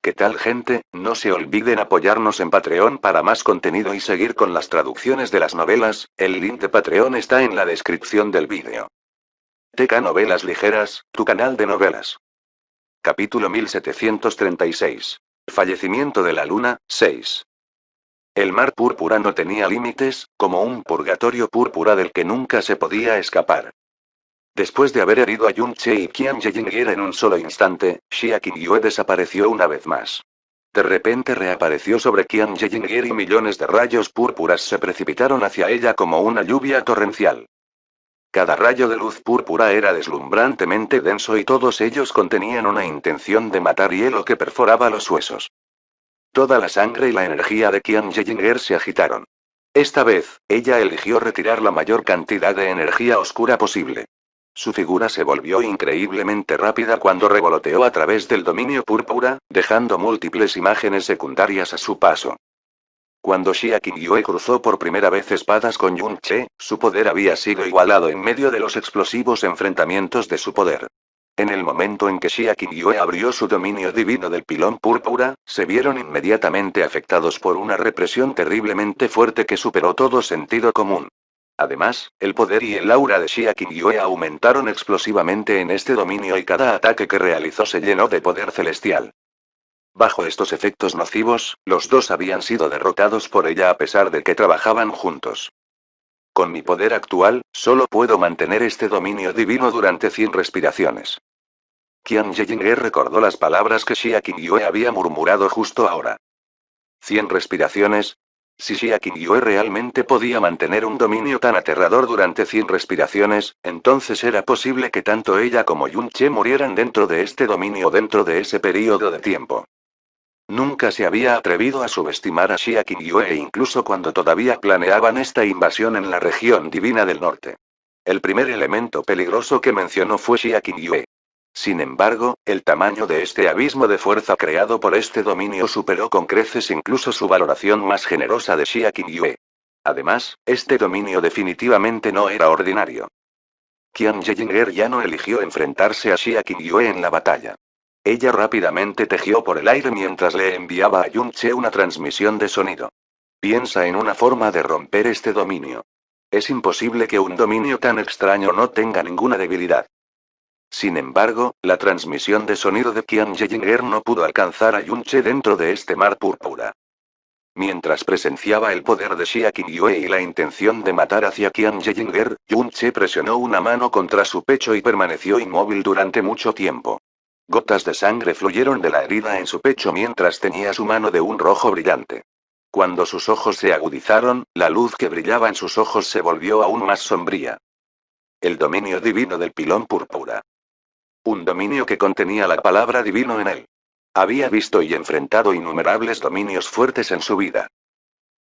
¿Qué tal, gente? No se olviden apoyarnos en Patreon para más contenido y seguir con las traducciones de las novelas. El link de Patreon está en la descripción del vídeo. TK Novelas Ligeras, tu canal de novelas. Capítulo 1736. Fallecimiento de la luna, 6. El mar púrpura no tenía límites, como un purgatorio púrpura del que nunca se podía escapar. Después de haber herido a Yun Che y Qian Yeyinguer en un solo instante, Xia Qingyue desapareció una vez más. De repente reapareció sobre Qian Yeyinguer y millones de rayos púrpuras se precipitaron hacia ella como una lluvia torrencial. Cada rayo de luz púrpura era deslumbrantemente denso y todos ellos contenían una intención de matar hielo que perforaba los huesos. Toda la sangre y la energía de Qian Yeyinguer se agitaron. Esta vez, ella eligió retirar la mayor cantidad de energía oscura posible. Su figura se volvió increíblemente rápida cuando revoloteó a través del dominio púrpura, dejando múltiples imágenes secundarias a su paso. Cuando Xia Qingyue cruzó por primera vez espadas con Yun Che, su poder había sido igualado en medio de los explosivos enfrentamientos de su poder. En el momento en que Xia Qingyue abrió su dominio divino del pilón púrpura, se vieron inmediatamente afectados por una represión terriblemente fuerte que superó todo sentido común. Además, el poder y el aura de Xia Qingyue aumentaron explosivamente en este dominio y cada ataque que realizó se llenó de poder celestial. Bajo estos efectos nocivos, los dos habían sido derrotados por ella a pesar de que trabajaban juntos. Con mi poder actual, solo puedo mantener este dominio divino durante 100 respiraciones. Qian Yeyinguer recordó las palabras que Xia Qingyue había murmurado justo ahora. 100 respiraciones. Si Xia Qingyue realmente podía mantener un dominio tan aterrador durante 100 respiraciones, entonces era posible que tanto ella como Yun Che murieran dentro de este dominio dentro de ese período de tiempo. Nunca se había atrevido a subestimar a Xia Qingyue e incluso cuando todavía planeaban esta invasión en la región divina del norte. El primer elemento peligroso que mencionó fue Xia Qingyue. Sin embargo, el tamaño de este abismo de fuerza creado por este dominio superó con creces incluso su valoración más generosa de Xia Qingyue. Además, este dominio definitivamente no era ordinario. Qian Yeyinguer ya no eligió enfrentarse a Xia Qingyue en la batalla. Ella rápidamente tejió por el aire mientras le enviaba a Yun Che una transmisión de sonido. Piensa en una forma de romper este dominio. Es imposible que un dominio tan extraño no tenga ninguna debilidad. Sin embargo, la transmisión de sonido de Qian Yeyinguer no pudo alcanzar a Yun Che dentro de este mar púrpura. Mientras presenciaba el poder de Xia Qingyue y la intención de matar hacia Qian Yeyinguer, Yun Che presionó una mano contra su pecho y permaneció inmóvil durante mucho tiempo. Gotas de sangre fluyeron de la herida en su pecho mientras tenía su mano de un rojo brillante. Cuando sus ojos se agudizaron, la luz que brillaba en sus ojos se volvió aún más sombría. El dominio divino del pilón púrpura. Un dominio que contenía la palabra divino en él. Había visto y enfrentado innumerables dominios fuertes en su vida.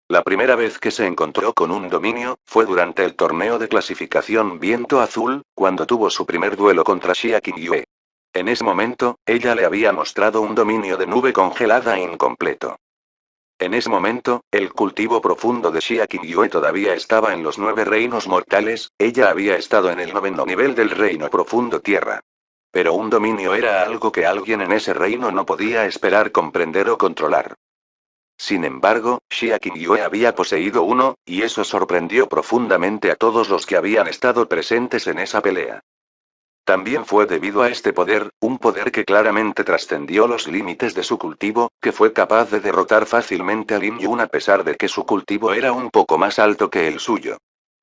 La primera vez que se encontró con un dominio, fue durante el torneo de clasificación Viento Azul, cuando tuvo su primer duelo contra Xia Qingyue. En ese momento, ella le había mostrado un dominio de nube congelada incompleto. En ese momento, el cultivo profundo de Xia Qingyue todavía estaba en los 9 reinos mortales, ella había estado en el 9º nivel del reino profundo tierra. Pero un dominio era algo que alguien en ese reino no podía esperar comprender o controlar. Sin embargo, Xia Qingyue había poseído uno, y eso sorprendió profundamente a todos los que habían estado presentes en esa pelea. También fue debido a este poder, un poder que claramente trascendió los límites de su cultivo, que fue capaz de derrotar fácilmente a Lin Yun a pesar de que su cultivo era un poco más alto que el suyo.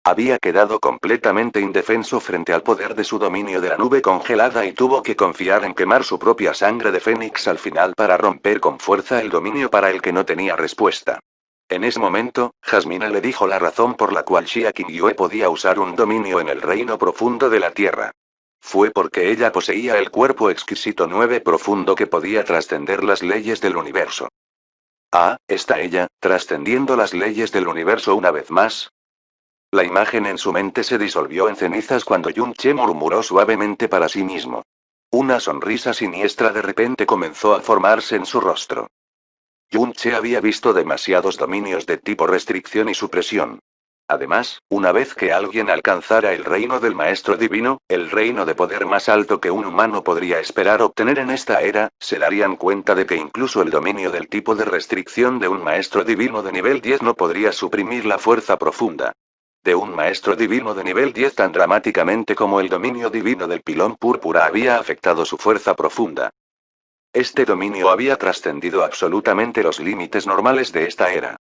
Había quedado completamente indefenso frente al poder de su dominio de la nube congelada y tuvo que confiar en quemar su propia sangre de fénix al final para romper con fuerza el dominio para el que no tenía respuesta. En ese momento, Jasmine le dijo la razón por la cual Xia Qingyue podía usar un dominio en el reino profundo de la tierra. Fue porque ella poseía el cuerpo exquisito 9 profundo que podía trascender las leyes del universo. Ah, ¿está ella, trascendiendo las leyes del universo una vez más? La imagen en su mente se disolvió en cenizas cuando Yun Che murmuró suavemente para sí mismo. Una sonrisa siniestra de repente comenzó a formarse en su rostro. Yun Che había visto demasiados dominios de tipo restricción y supresión. Además, una vez que alguien alcanzara el reino del Maestro Divino, el reino de poder más alto que un humano podría esperar obtener en esta era, se darían cuenta de que incluso el dominio del tipo de restricción de un Maestro Divino de nivel 10 no podría suprimir la fuerza profunda de un Maestro Divino de nivel 10 tan dramáticamente como el dominio divino del pilón púrpura había afectado su fuerza profunda. Este dominio había trascendido absolutamente los límites normales de esta era.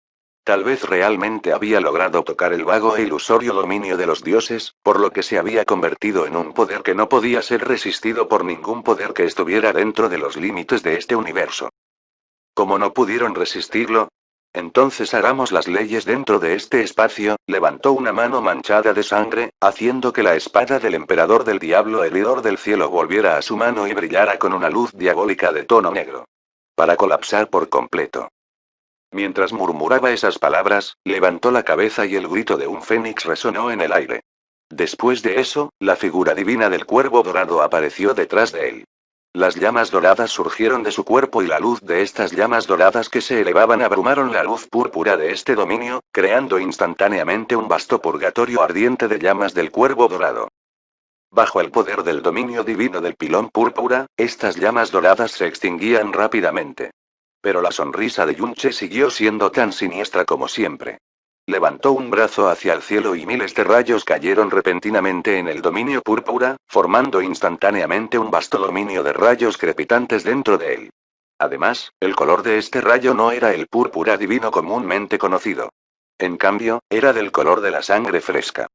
Tal vez realmente había logrado tocar el vago e ilusorio dominio de los dioses, por lo que se había convertido en un poder que no podía ser resistido por ningún poder que estuviera dentro de los límites de este universo. Como no pudieron resistirlo, entonces hagamos las leyes dentro de este espacio. Levantó una mano manchada de sangre, haciendo que la espada del emperador del diablo heridor del cielo volviera a su mano y brillara con una luz diabólica de tono negro. Para colapsar por completo. Mientras murmuraba esas palabras, levantó la cabeza y el grito de un fénix resonó en el aire. Después de eso, la figura divina del cuervo dorado apareció detrás de él. Las llamas doradas surgieron de su cuerpo y la luz de estas llamas doradas que se elevaban abrumaron la luz púrpura de este dominio, creando instantáneamente un vasto purgatorio ardiente de llamas del cuervo dorado. Bajo el poder del dominio divino del pilón púrpura, estas llamas doradas se extinguían rápidamente. Pero la sonrisa de Yunche siguió siendo tan siniestra como siempre. Levantó un brazo hacia el cielo y miles de rayos cayeron repentinamente en el dominio púrpura, formando instantáneamente un vasto dominio de rayos crepitantes dentro de él. Además, el color de este rayo no era el púrpura divino comúnmente conocido. En cambio, era del color de la sangre fresca.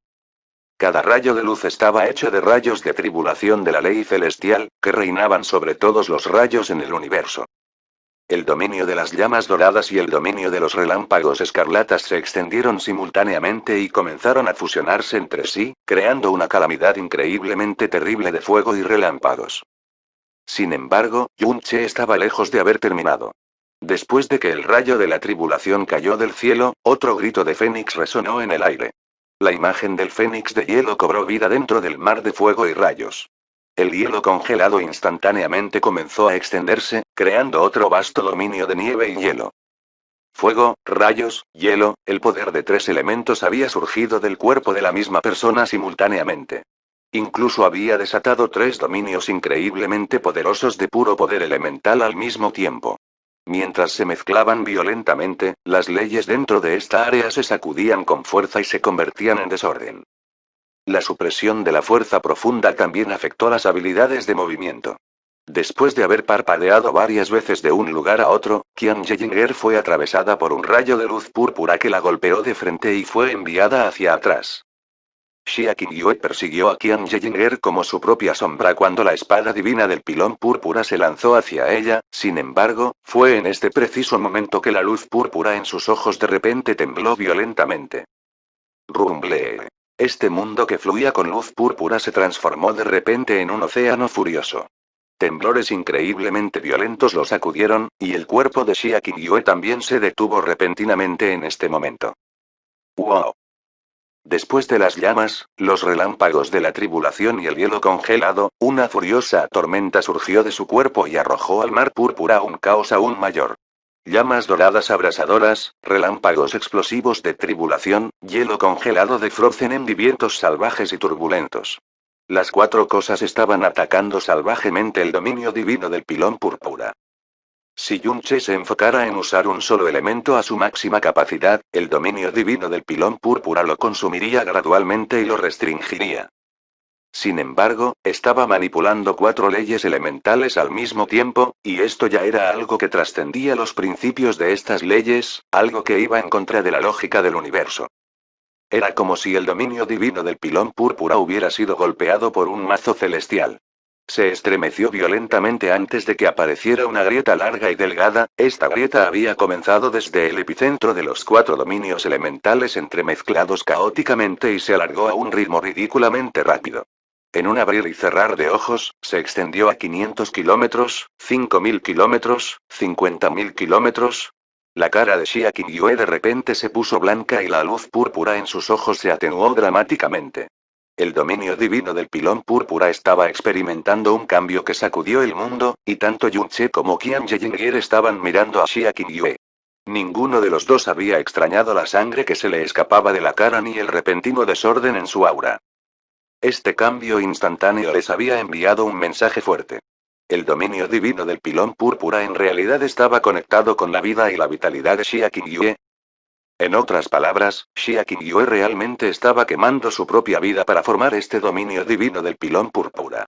Cada rayo de luz estaba hecho de rayos de tribulación de la ley celestial, que reinaban sobre todos los rayos en el universo. El dominio de las llamas doradas y el dominio de los relámpagos escarlatas se extendieron simultáneamente y comenzaron a fusionarse entre sí, creando una calamidad increíblemente terrible de fuego y relámpagos. Sin embargo, Yunche estaba lejos de haber terminado. Después de que el rayo de la tribulación cayó del cielo, otro grito de fénix resonó en el aire. La imagen del fénix de hielo cobró vida dentro del mar de fuego y rayos. El hielo congelado instantáneamente comenzó a extenderse, creando otro vasto dominio de nieve y hielo. Fuego, rayos, hielo, el poder de tres elementos había surgido del cuerpo de la misma persona simultáneamente. Incluso había desatado tres dominios increíblemente poderosos de puro poder elemental al mismo tiempo. Mientras se mezclaban violentamente, las leyes dentro de esta área se sacudían con fuerza y se convertían en desorden. La supresión de la fuerza profunda también afectó las habilidades de movimiento. Después de haber parpadeado varias veces de un lugar a otro, Qian Yinger fue atravesada por un rayo de luz púrpura que la golpeó de frente y fue enviada hacia atrás. Xia Qingyue persiguió a Qian Yinger como su propia sombra cuando la espada divina del pilón púrpura se lanzó hacia ella. Sin embargo, fue en este preciso momento que la luz púrpura en sus ojos de repente tembló violentamente. Rumble. Este mundo que fluía con luz púrpura se transformó de repente en un océano furioso. Temblores increíblemente violentos lo sacudieron, y el cuerpo de Xia Qingyue también se detuvo repentinamente en este momento. ¡Wow! Después de las llamas, los relámpagos de la tribulación y el hielo congelado, una furiosa tormenta surgió de su cuerpo y arrojó al mar púrpura un caos aún mayor. Llamas doradas abrasadoras, relámpagos explosivos de tribulación, hielo congelado de Frozen y vientos salvajes y turbulentos. Las cuatro cosas estaban atacando salvajemente el dominio divino del pilón púrpura. Si Yunche se enfocara en usar un solo elemento a su máxima capacidad, el dominio divino del pilón púrpura lo consumiría gradualmente y lo restringiría. Sin embargo, estaba manipulando cuatro leyes elementales al mismo tiempo, y esto ya era algo que trascendía los principios de estas leyes, algo que iba en contra de la lógica del universo. Era como si el dominio divino del pilón púrpura hubiera sido golpeado por un mazo celestial. Se estremeció violentamente antes de que apareciera una grieta larga y delgada. Esta grieta había comenzado desde el epicentro de los cuatro dominios elementales entremezclados caóticamente y se alargó a un ritmo ridículamente rápido. En un abrir y cerrar de ojos, se extendió a 500 kilómetros, 5000 kilómetros, 50.000 kilómetros. La cara de Xia Qingyue de repente se puso blanca y la luz púrpura en sus ojos se atenuó dramáticamente. El dominio divino del pilón púrpura estaba experimentando un cambio que sacudió el mundo, y tanto Yunche como Qian Yinger estaban mirando a Xia Qingyue. Ninguno de los dos había extrañado la sangre que se le escapaba de la cara ni el repentino desorden en su aura. Este cambio instantáneo les había enviado un mensaje fuerte. El dominio divino del pilón púrpura en realidad estaba conectado con la vida y la vitalidad de Xia Qingyue. En otras palabras, Xia Qingyue realmente estaba quemando su propia vida para formar este dominio divino del pilón púrpura.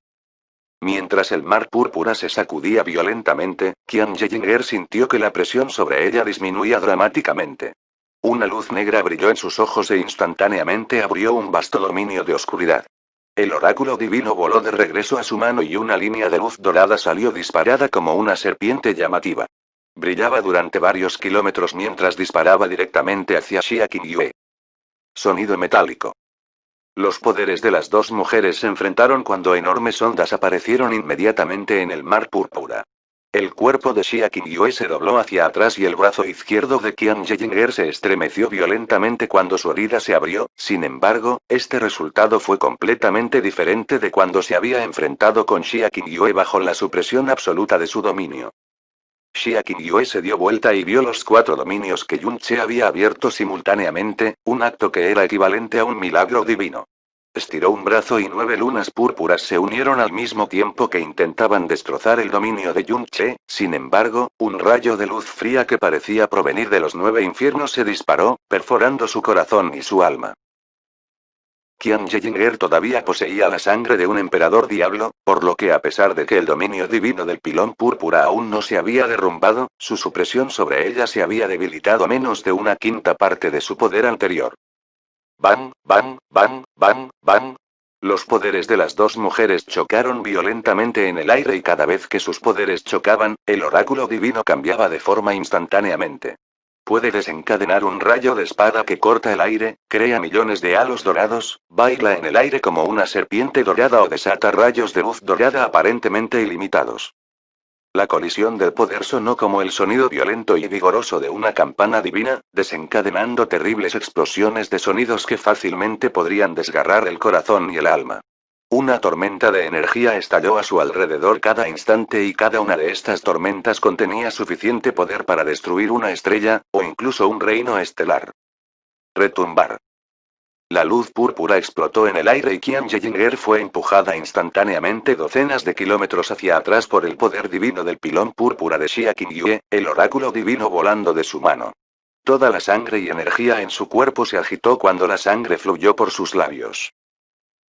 Mientras el mar púrpura se sacudía violentamente, Qian Yinger sintió que la presión sobre ella disminuía dramáticamente. Una luz negra brilló en sus ojos e instantáneamente abrió un vasto dominio de oscuridad. El oráculo divino voló de regreso a su mano y una línea de luz dorada salió disparada como una serpiente llamativa. Brillaba durante varios kilómetros mientras disparaba directamente hacia Xia Qingyue. Sonido metálico. Los poderes de las dos mujeres se enfrentaron cuando enormes ondas aparecieron inmediatamente en el mar púrpura. El cuerpo de Xia Qingyue se dobló hacia atrás y el brazo izquierdo de Qian Yinger se estremeció violentamente cuando su herida se abrió. Sin embargo, este resultado fue completamente diferente de cuando se había enfrentado con Xia Qingyue bajo la supresión absoluta de su dominio. Xia Qingyue se dio vuelta y vio los 4 dominios que Yun Che había abierto simultáneamente, un acto que era equivalente a un milagro divino. Estiró un brazo y 9 lunas púrpuras se unieron al mismo tiempo que intentaban destrozar el dominio de Yun Che. Sin embargo, un rayo de luz fría que parecía provenir de los 9 infiernos se disparó, perforando su corazón y su alma. Qian Yinger todavía poseía la sangre de un emperador diablo, por lo que a pesar de que el dominio divino del pilón púrpura aún no se había derrumbado, su supresión sobre ella se había debilitado a menos de una quinta parte de su poder anterior. Bang, bang, bang, bang, bang. Los poderes de las dos mujeres chocaron violentamente en el aire y cada vez que sus poderes chocaban, el oráculo divino cambiaba de forma instantáneamente. Puede desencadenar un rayo de espada que corta el aire, crea millones de halos dorados, baila en el aire como una serpiente dorada o desata rayos de luz dorada aparentemente ilimitados. La colisión del poder sonó como el sonido violento y vigoroso de una campana divina, desencadenando terribles explosiones de sonidos que fácilmente podrían desgarrar el corazón y el alma. Una tormenta de energía estalló a su alrededor cada instante y cada una de estas tormentas contenía suficiente poder para destruir una estrella, o incluso un reino estelar. Retumbar. La luz púrpura explotó en el aire y Qian Yinger fue empujada instantáneamente docenas de kilómetros hacia atrás por el poder divino del pilón púrpura de Xia Qingyue, el oráculo divino volando de su mano. Toda la sangre y energía en su cuerpo se agitó cuando la sangre fluyó por sus labios.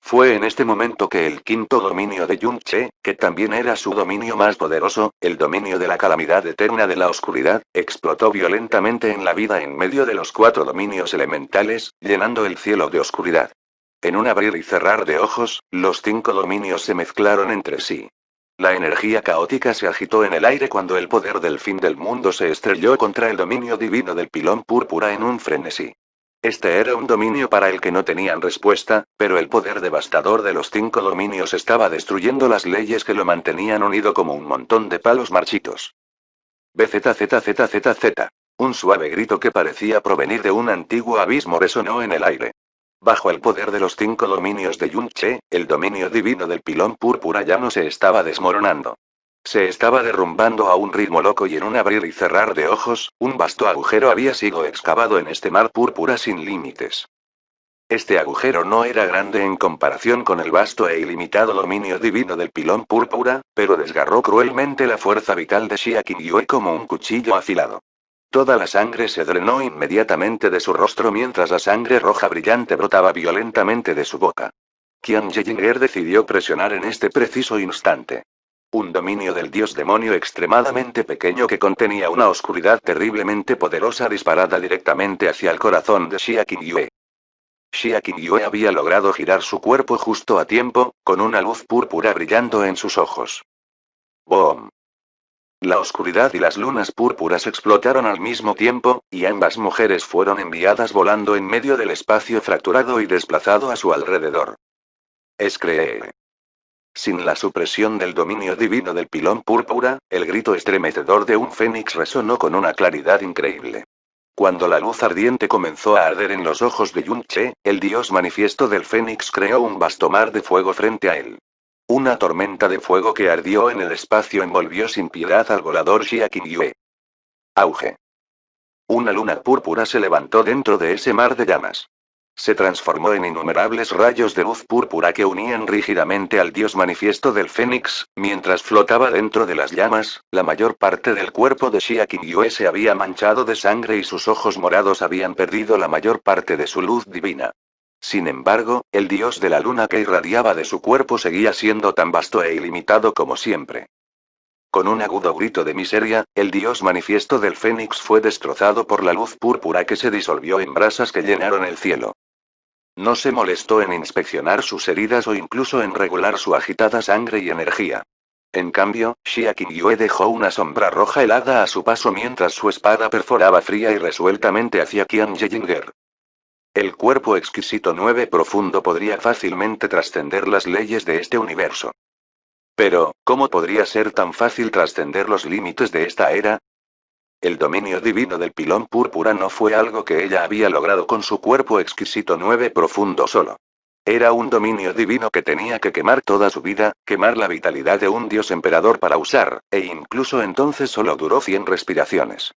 Fue en este momento que el quinto dominio de Yun Che, que también era su dominio más poderoso, el dominio de la calamidad eterna de la oscuridad, explotó violentamente en la vida en medio de los 4 dominios elementales, llenando el cielo de oscuridad. En un abrir y cerrar de ojos, los 5 dominios se mezclaron entre sí. La energía caótica se agitó en el aire cuando el poder del fin del mundo se estrelló contra el dominio divino del pilón púrpura en un frenesí. Este era un dominio para el que no tenían respuesta, pero el poder devastador de los 5 dominios estaba destruyendo las leyes que lo mantenían unido como un montón de palos marchitos. BZZZZZ. Un suave grito que parecía provenir de un antiguo abismo resonó en el aire. Bajo el poder de los 5 dominios de Yun Che, el dominio divino del pilón púrpura ya no se estaba desmoronando. Se estaba derrumbando a un ritmo loco y en un abrir y cerrar de ojos, un vasto agujero había sido excavado en este mar púrpura sin límites. Este agujero no era grande en comparación con el vasto e ilimitado dominio divino del pilón púrpura, pero desgarró cruelmente la fuerza vital de Xia Qingyue como un cuchillo afilado. Toda la sangre se drenó inmediatamente de su rostro mientras la sangre roja brillante brotaba violentamente de su boca. Qian Yinger decidió presionar en este preciso instante. Un dominio del dios demonio extremadamente pequeño que contenía una oscuridad terriblemente poderosa disparada directamente hacia el corazón de Xia Qingyue. Xia Qingyue había logrado girar su cuerpo justo a tiempo, con una luz púrpura brillando en sus ojos. ¡Boom! La oscuridad y las lunas púrpuras explotaron al mismo tiempo, y ambas mujeres fueron enviadas volando en medio del espacio fracturado y desplazado a su alrededor. Escree. Sin la supresión del dominio divino del pilón púrpura, el grito estremecedor de un fénix resonó con una claridad increíble. Cuando la luz ardiente comenzó a arder en los ojos de Yun Che, el dios manifiesto del fénix creó un vasto mar de fuego frente a él. Una tormenta de fuego que ardió en el espacio envolvió sin piedad al volador Xia Qingyue. Auge. Una luna púrpura se levantó dentro de ese mar de llamas. Se transformó en innumerables rayos de luz púrpura que unían rígidamente al dios manifiesto del Fénix, mientras flotaba dentro de las llamas, la mayor parte del cuerpo de Xia Qingyue se había manchado de sangre y sus ojos morados habían perdido la mayor parte de su luz divina. Sin embargo, el dios de la luna que irradiaba de su cuerpo seguía siendo tan vasto e ilimitado como siempre. Con un agudo grito de miseria, el dios manifiesto del Fénix fue destrozado por la luz púrpura que se disolvió en brasas que llenaron el cielo. No se molestó en inspeccionar sus heridas o incluso en regular su agitada sangre y energía. En cambio, Xia Qingyue dejó una sombra roja helada a su paso mientras su espada perforaba fría y resueltamente hacia Qian Yeyinger. El cuerpo exquisito 9 profundo podría fácilmente trascender las leyes de este universo. Pero, ¿cómo podría ser tan fácil trascender los límites de esta era? El dominio divino del pilón púrpura no fue algo que ella había logrado con su cuerpo exquisito 9 profundo solo. Era un dominio divino que tenía que quemar toda su vida, quemar la vitalidad de un dios emperador para usar, e incluso entonces solo duró 100 respiraciones.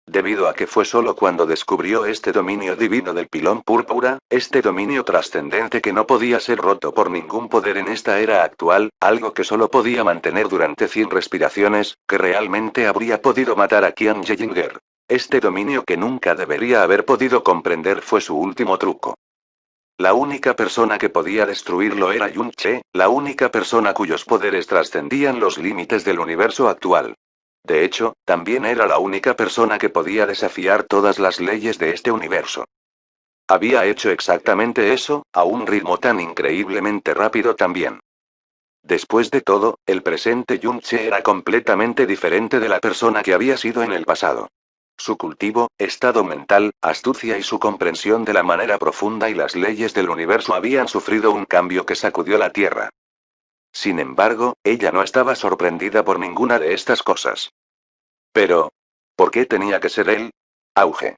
Debido a que fue solo cuando descubrió este dominio divino del pilón púrpura, este dominio trascendente que no podía ser roto por ningún poder en esta era actual, algo que solo podía mantener durante 100 respiraciones, que realmente habría podido matar a Qian Yeyinger. Este dominio que nunca debería haber podido comprender fue su último truco. La única persona que podía destruirlo era Yun Che, la única persona cuyos poderes trascendían los límites del universo actual. De hecho, también era la única persona que podía desafiar todas las leyes de este universo. Había hecho exactamente eso, a un ritmo tan increíblemente rápido también. Después de todo, el presente Yun Che era completamente diferente de la persona que había sido en el pasado. Su cultivo, estado mental, astucia y su comprensión de la manera profunda y las leyes del universo habían sufrido un cambio que sacudió la Tierra. Sin embargo, ella no estaba sorprendida por ninguna de estas cosas. Pero, ¿por qué tenía que ser él? Auge.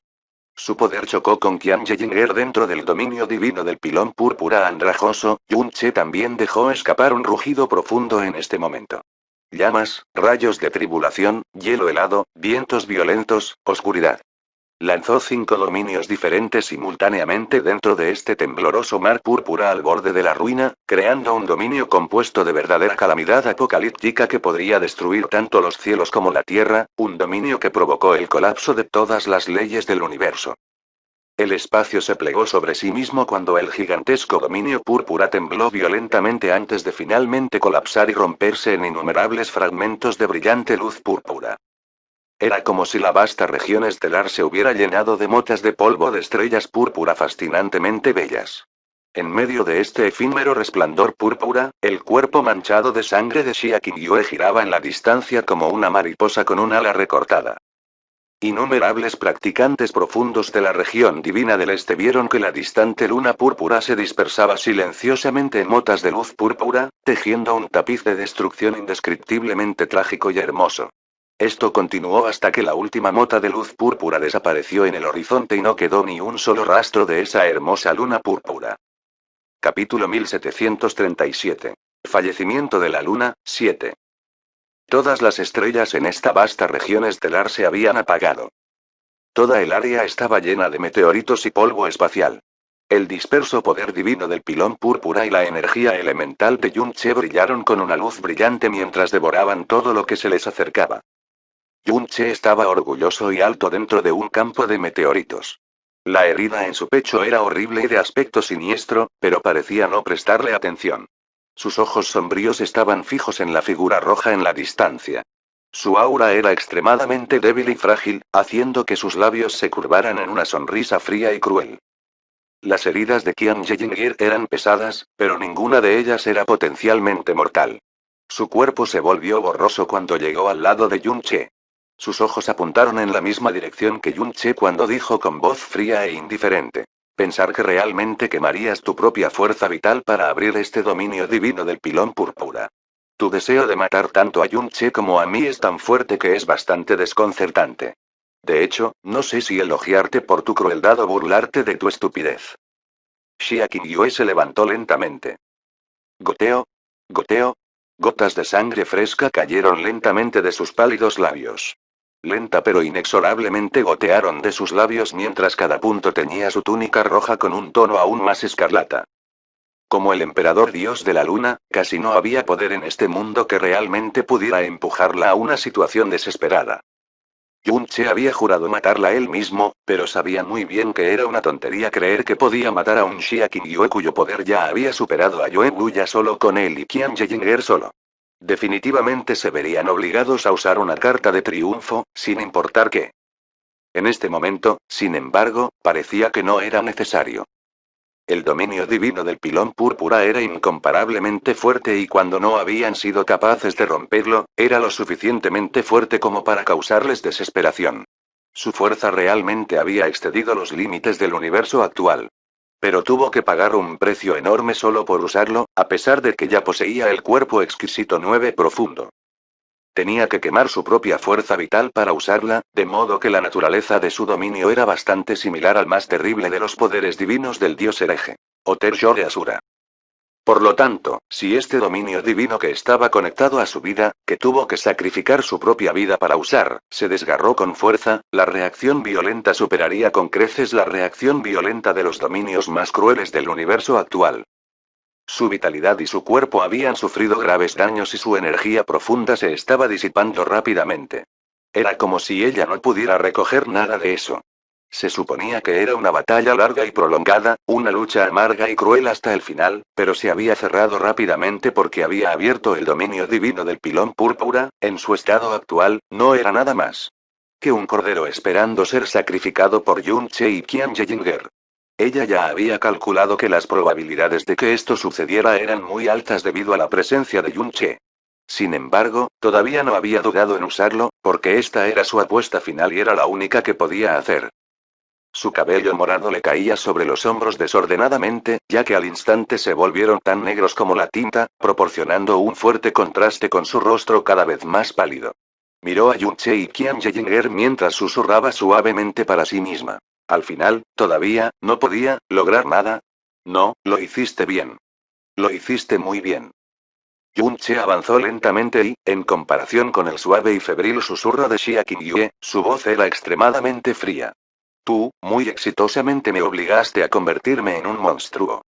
Su poder chocó con Qian Yeyinger dentro del dominio divino del pilón púrpura andrajoso. Yun Che también dejó escapar un rugido profundo en este momento. Llamas, rayos de tribulación, hielo helado, vientos violentos, oscuridad. Lanzó 5 dominios diferentes simultáneamente dentro de este tembloroso mar púrpura al borde de la ruina, creando un dominio compuesto de verdadera calamidad apocalíptica que podría destruir tanto los cielos como la tierra, un dominio que provocó el colapso de todas las leyes del universo. El espacio se plegó sobre sí mismo cuando el gigantesco dominio púrpura tembló violentamente antes de finalmente colapsar y romperse en innumerables fragmentos de brillante luz púrpura. Era como si la vasta región estelar se hubiera llenado de motas de polvo de estrellas púrpura fascinantemente bellas. En medio de este efímero resplandor púrpura, el cuerpo manchado de sangre de Xia Qingyue giraba en la distancia como una mariposa con un ala recortada. Innumerables practicantes profundos de la región divina del este vieron que la distante luna púrpura se dispersaba silenciosamente en motas de luz púrpura, tejiendo un tapiz de destrucción indescriptiblemente trágico y hermoso. Esto continuó hasta que la última mota de luz púrpura desapareció en el horizonte y no quedó ni un solo rastro de esa hermosa luna púrpura. Capítulo 1737. Fallecimiento de la luna, 7. Todas las estrellas en esta vasta región estelar se habían apagado. Toda el área estaba llena de meteoritos y polvo espacial. El disperso poder divino del pilón púrpura y la energía elemental de Yun Che brillaron con una luz brillante mientras devoraban todo lo que se les acercaba. Yun Che estaba orgulloso y alto dentro de un campo de meteoritos. La herida en su pecho era horrible y de aspecto siniestro, pero parecía no prestarle atención. Sus ojos sombríos estaban fijos en la figura roja en la distancia. Su aura era extremadamente débil y frágil, haciendo que sus labios se curvaran en una sonrisa fría y cruel. Las heridas de Qian Yeyinger eran pesadas, pero ninguna de ellas era potencialmente mortal. Su cuerpo se volvió borroso cuando llegó al lado de Yun Che. Sus ojos apuntaron en la misma dirección que Yun Che cuando dijo con voz fría e indiferente: pensar que realmente quemarías tu propia fuerza vital para abrir este dominio divino del pilón púrpura. Tu deseo de matar tanto a Yun Che como a mí es tan fuerte que es bastante desconcertante. De hecho, no sé si elogiarte por tu crueldad o burlarte de tu estupidez. Xia Qingyue se levantó lentamente. Goteo. Goteo. Gotas de sangre fresca cayeron lentamente de sus pálidos labios. Lenta pero inexorablemente gotearon de sus labios mientras cada punto teñía su túnica roja con un tono aún más escarlata. Como el emperador dios de la luna, casi no había poder en este mundo que realmente pudiera empujarla a una situación desesperada. Yunche había jurado matarla él mismo, pero sabía muy bien que era una tontería creer que podía matar a un Xia Qingyue cuyo poder ya había superado a Yue Wuya solo con él y Qian Yejinger solo. Definitivamente se verían obligados a usar una carta de triunfo, sin importar qué. En este momento, sin embargo, parecía que no era necesario. El dominio divino del pilón púrpura era incomparablemente fuerte y cuando no habían sido capaces de romperlo, era lo suficientemente fuerte como para causarles desesperación. Su fuerza realmente había excedido los límites del universo actual. Pero tuvo que pagar un precio enorme solo por usarlo, a pesar de que ya poseía el cuerpo exquisito 9 profundo. Tenía que quemar su propia fuerza vital para usarla, de modo que la naturaleza de su dominio era bastante similar al más terrible de los poderes divinos del dios hereje. Oter Yore Asura. Por lo tanto, si este dominio divino que estaba conectado a su vida, que tuvo que sacrificar su propia vida para usar, se desgarró con fuerza, la reacción violenta superaría con creces la reacción violenta de los dominios más crueles del universo actual. Su vitalidad y su cuerpo habían sufrido graves daños y su energía profunda se estaba disipando rápidamente. Era como si ella no pudiera recoger nada de eso. Se suponía que era una batalla larga y prolongada, una lucha amarga y cruel hasta el final, pero se había cerrado rápidamente porque había abierto el dominio divino del pilón púrpura, en su estado actual, no era nada más que un cordero esperando ser sacrificado por Yun Che y Qian Yejinger. Ella ya había calculado que las probabilidades de que esto sucediera eran muy altas debido a la presencia de Yun Che. Sin embargo, todavía no había dudado en usarlo, porque esta era su apuesta final y era la única que podía hacer. Su cabello morado le caía sobre los hombros desordenadamente, ya que al instante se volvieron tan negros como la tinta, proporcionando un fuerte contraste con su rostro cada vez más pálido. Miró a Yunche y Qian Yejinger mientras susurraba suavemente para sí misma. Al final, todavía, no podía lograr nada. No, lo hiciste bien. Lo hiciste muy bien. Yunche avanzó lentamente y, en comparación con el suave y febril susurro de Xia Qingyue, su voz era extremadamente fría. Tú, muy exitosamente me obligaste a convertirme en un monstruo.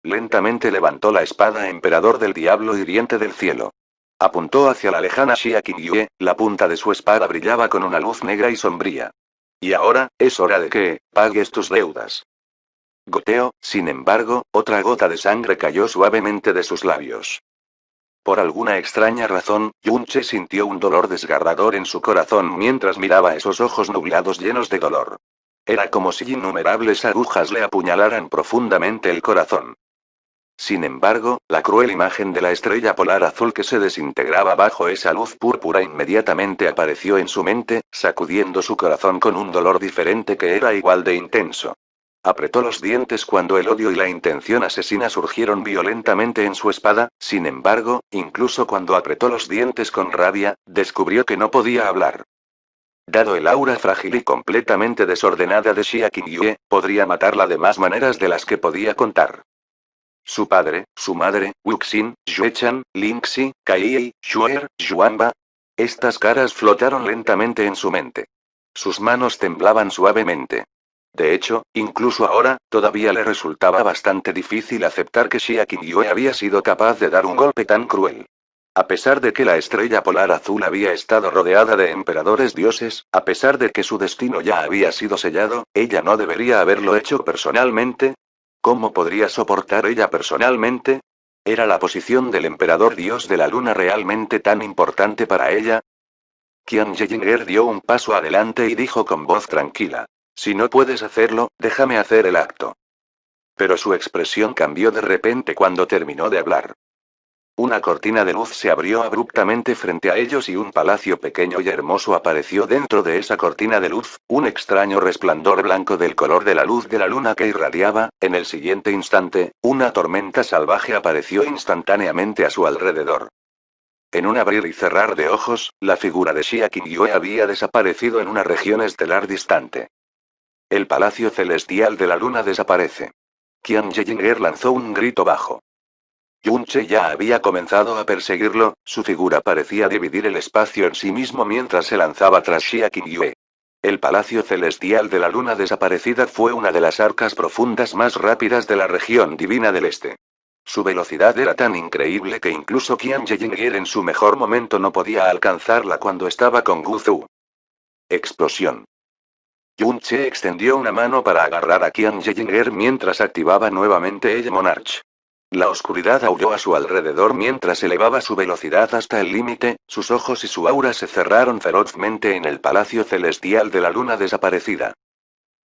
Lentamente levantó la espada emperador del diablo hiriente del cielo. Apuntó hacia la lejana Xia Qingyue, la punta de su espada brillaba con una luz negra y sombría. Y ahora, es hora de que, pagues tus deudas. Goteo, sin embargo, otra gota de sangre cayó suavemente de sus labios. Por alguna extraña razón, Yunche sintió un dolor desgarrador en su corazón mientras miraba esos ojos nublados llenos de dolor. Era como si innumerables agujas le apuñalaran profundamente el corazón. Sin embargo, la cruel imagen de la estrella polar azul que se desintegraba bajo esa luz púrpura inmediatamente apareció en su mente, sacudiendo su corazón con un dolor diferente que era igual de intenso. Apretó los dientes cuando el odio y la intención asesina surgieron violentamente en su espada, sin embargo, incluso cuando apretó los dientes con rabia, descubrió que no podía hablar. Dado el aura frágil y completamente desordenada de Xia Qingyue, podría matarla de más maneras de las que podía contar. Su padre, su madre, Wuxin, Xuechan, Lingxi, Kai, Xuer, Xuanba. Estas caras flotaron lentamente en su mente. Sus manos temblaban suavemente. De hecho, incluso ahora, todavía le resultaba bastante difícil aceptar que Xia Qingyue había sido capaz de dar un golpe tan cruel. A pesar de que la estrella polar azul había estado rodeada de emperadores dioses, a pesar de que su destino ya había sido sellado, ella no debería haberlo hecho personalmente. ¿Cómo podría soportar ella personalmente? ¿Era la posición del emperador dios de la luna realmente tan importante para ella? Qian Yejinger dio un paso adelante y dijo con voz tranquila. Si no puedes hacerlo, déjame hacer el acto. Pero su expresión cambió de repente cuando terminó de hablar. Una cortina de luz se abrió abruptamente frente a ellos y un palacio pequeño y hermoso apareció dentro de esa cortina de luz, un extraño resplandor blanco del color de la luz de la luna que irradiaba. En el siguiente instante, una tormenta salvaje apareció instantáneamente a su alrededor. En un abrir y cerrar de ojos, la figura de Xia Qingyue había desaparecido en una región estelar distante. El palacio celestial de la luna desaparece. Qian Yejinger lanzó un grito bajo. Yunche ya había comenzado a perseguirlo, su figura parecía dividir el espacio en sí mismo mientras se lanzaba tras Xia Qingyue. El Palacio Celestial de la Luna Desaparecida fue una de las arcas profundas más rápidas de la región divina del Este. Su velocidad era tan increíble que incluso Qian Zhenyier en su mejor momento no podía alcanzarla cuando estaba con Gu Zhou. Explosión. Yun Che extendió una mano para agarrar a Qian Zhenyier mientras activaba nuevamente el Monarch. La oscuridad aulló a su alrededor mientras elevaba su velocidad hasta el límite, sus ojos y su aura se cerraron ferozmente en el Palacio Celestial de la Luna Desaparecida.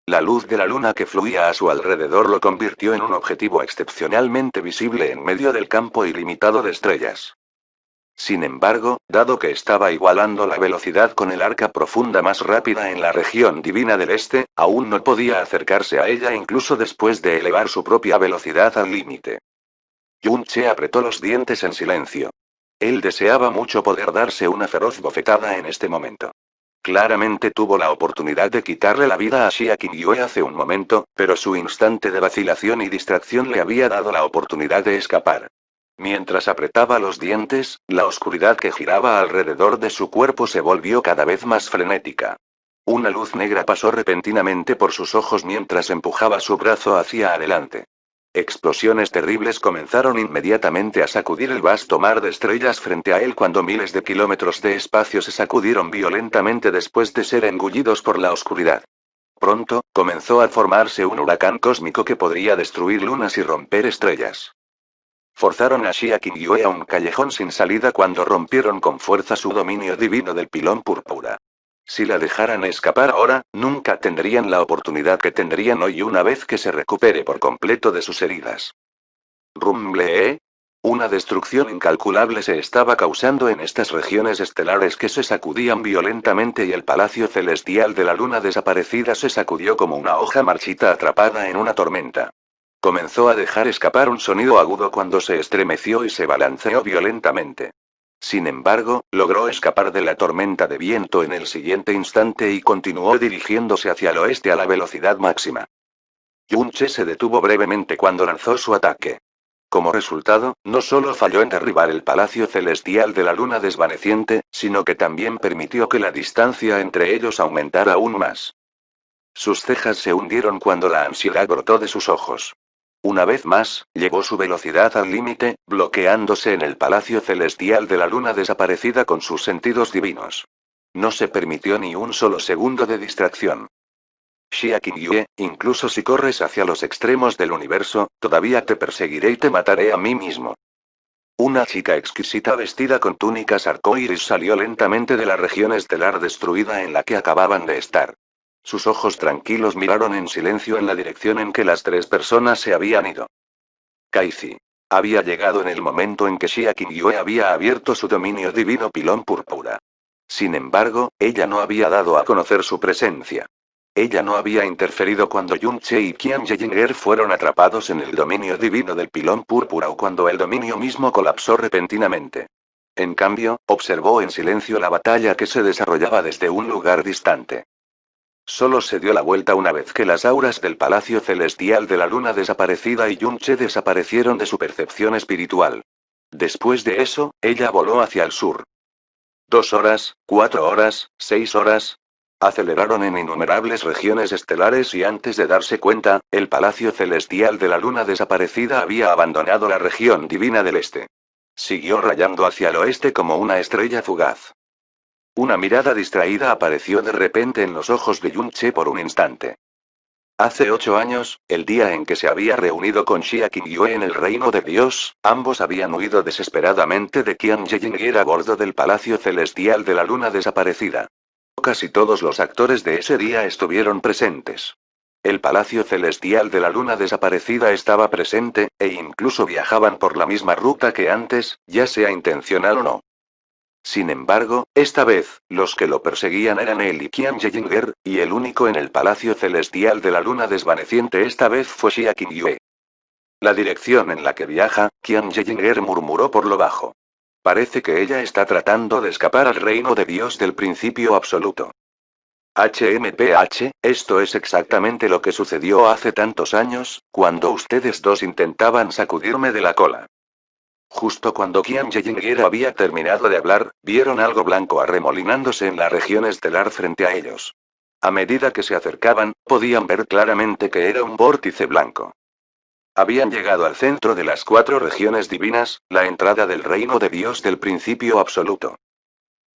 La luz de la luna que fluía a su alrededor lo convirtió en un objetivo excepcionalmente visible en medio del campo ilimitado de estrellas. Sin embargo, dado que estaba igualando la velocidad con el arca profunda más rápida en la región divina del este, aún no podía acercarse a ella incluso después de elevar su propia velocidad al límite. Yun Che apretó los dientes en silencio. Él deseaba mucho poder darse una feroz bofetada en este momento. Claramente tuvo la oportunidad de quitarle la vida a Xia Qingyue hace un momento, pero su instante de vacilación y distracción le había dado la oportunidad de escapar. Mientras apretaba los dientes, la oscuridad que giraba alrededor de su cuerpo se volvió cada vez más frenética. Una luz negra pasó repentinamente por sus ojos mientras empujaba su brazo hacia adelante. Explosiones terribles comenzaron inmediatamente a sacudir el vasto mar de estrellas frente a él cuando miles de kilómetros de espacio se sacudieron violentamente después de ser engullidos por la oscuridad. Pronto, comenzó a formarse un huracán cósmico que podría destruir lunas y romper estrellas. Forzaron a Xia Qingyue a un callejón sin salida cuando rompieron con fuerza su dominio divino del pilón púrpura. Si la dejaran escapar ahora, nunca tendrían la oportunidad que tendrían hoy una vez que se recupere por completo de sus heridas. Rumble, ¿eh? Una destrucción incalculable se estaba causando en estas regiones estelares que se sacudían violentamente y el palacio celestial de la luna desaparecida se sacudió como una hoja marchita atrapada en una tormenta. Comenzó a dejar escapar un sonido agudo cuando se estremeció y se balanceó violentamente. Sin embargo, logró escapar de la tormenta de viento en el siguiente instante y continuó dirigiéndose hacia el oeste a la velocidad máxima. Yun Che se detuvo brevemente cuando lanzó su ataque. Como resultado, no solo falló en derribar el palacio celestial de la luna desvaneciente, sino que también permitió que la distancia entre ellos aumentara aún más. Sus cejas se hundieron cuando la ansiedad brotó de sus ojos. Una vez más, llegó su velocidad al límite, bloqueándose en el palacio celestial de la luna desaparecida con sus sentidos divinos. No se permitió ni un solo segundo de distracción. Xia Qingyue, incluso si corres hacia los extremos del universo, todavía te perseguiré y te mataré a mí mismo. Una chica exquisita vestida con túnicas arcoíris salió lentamente de la región estelar destruida en la que acababan de estar. Sus ojos tranquilos miraron en silencio en la dirección en que las tres personas se habían ido. Kaizi. Había llegado en el momento en que Xia Qingyue había abierto su dominio divino pilón púrpura. Sin embargo, ella no había dado a conocer su presencia. Ella no había interferido cuando Yun Che y Qian Zhenyier fueron atrapados en el dominio divino del pilón púrpura o cuando el dominio mismo colapsó repentinamente. En cambio, observó en silencio la batalla que se desarrollaba desde un lugar distante. Solo se dio la vuelta una vez que las auras del Palacio Celestial de la Luna desaparecida y Yun Che desaparecieron de su percepción espiritual. Después de eso, ella voló hacia el sur. 2 horas, 4 horas, 6 horas. Aceleraron en innumerables regiones estelares y antes de darse cuenta, el Palacio Celestial de la Luna desaparecida había abandonado la región divina del este. Siguió rayando hacia el oeste como una estrella fugaz. Una mirada distraída apareció de repente en los ojos de Yun Che por un instante. Hace 8 años, el día en que se había reunido con Xia Qingyue en el Reino de Dios, ambos habían huido desesperadamente de Qian Zhenyier a bordo del Palacio Celestial de la Luna desaparecida. Casi todos los actores de ese día estuvieron presentes. El Palacio Celestial de la Luna desaparecida estaba presente, e incluso viajaban por la misma ruta que antes, ya sea intencional o no. Sin embargo, esta vez, los que lo perseguían eran él y Qian Zhenyier, y el único en el Palacio Celestial de la Luna desvaneciente esta vez fue Xia Qingyue. La dirección en la que viaja, Qian Zhenyier murmuró por lo bajo. Parece que ella está tratando de escapar al reino de Dios del principio absoluto. HMPH, esto es exactamente lo que sucedió hace tantos años, cuando ustedes dos intentaban sacudirme de la cola. Justo cuando Qian Yeyinger había terminado de hablar, vieron algo blanco arremolinándose en la región estelar frente a ellos. A medida que se acercaban, podían ver claramente que era un vórtice blanco. Habían llegado al centro de las 4 regiones divinas, la entrada del reino de Dios del principio absoluto.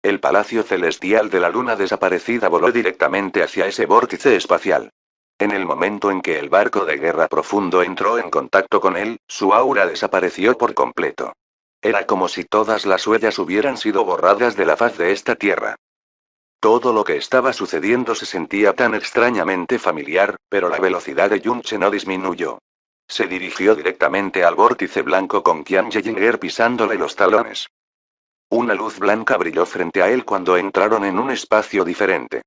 El palacio celestial de la luna desaparecida voló directamente hacia ese vórtice espacial. En el momento en que el barco de guerra profundo entró en contacto con él, su aura desapareció por completo. Era como si todas las huellas hubieran sido borradas de la faz de esta tierra. Todo lo que estaba sucediendo se sentía tan extrañamente familiar, pero la velocidad de Yunche no disminuyó. Se dirigió directamente al vórtice blanco con Qian Yeyinger pisándole los talones. Una luz blanca brilló frente a él cuando entraron en un espacio diferente.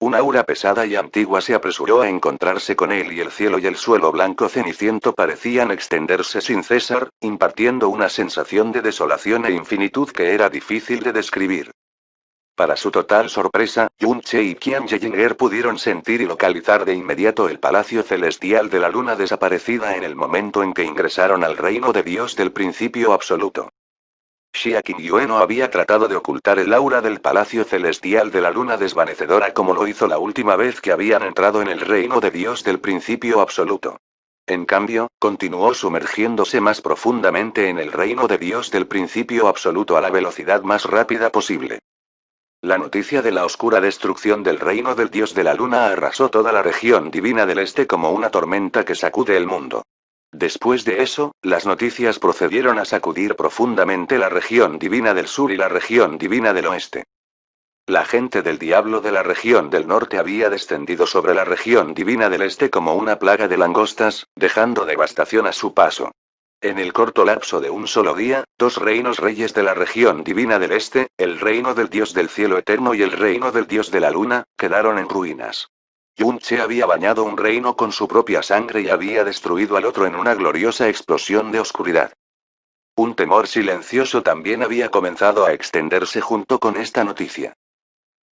Una aura pesada y antigua se apresuró a encontrarse con él y el cielo y el suelo blanco ceniciento parecían extenderse sin cesar, impartiendo una sensación de desolación e infinitud que era difícil de describir. Para su total sorpresa, Yunche y Qian Yeyinger pudieron sentir y localizar de inmediato el palacio celestial de la luna desaparecida en el momento en que ingresaron al reino de Dios del principio absoluto. Xia Qingyue no había tratado de ocultar el aura del palacio celestial de la luna desvanecedora como lo hizo la última vez que habían entrado en el reino de Dios del principio absoluto. En cambio, continuó sumergiéndose más profundamente en el reino de Dios del principio absoluto a la velocidad más rápida posible. La noticia de la oscura destrucción del reino del Dios de la Luna arrasó toda la región divina del Este como una tormenta que sacude el mundo. Después de eso, las noticias procedieron a sacudir profundamente la región divina del sur y la región divina del oeste. La gente del diablo de la región del norte había descendido sobre la región divina del este como una plaga de langostas, dejando devastación a su paso. En el corto lapso de un solo día, 2 reinos reyes de la región divina del este, el reino del dios del cielo eterno y el reino del dios de la luna, quedaron en ruinas. Yunche había bañado un reino con su propia sangre y había destruido al otro en una gloriosa explosión de oscuridad. Un temor silencioso también había comenzado a extenderse junto con esta noticia.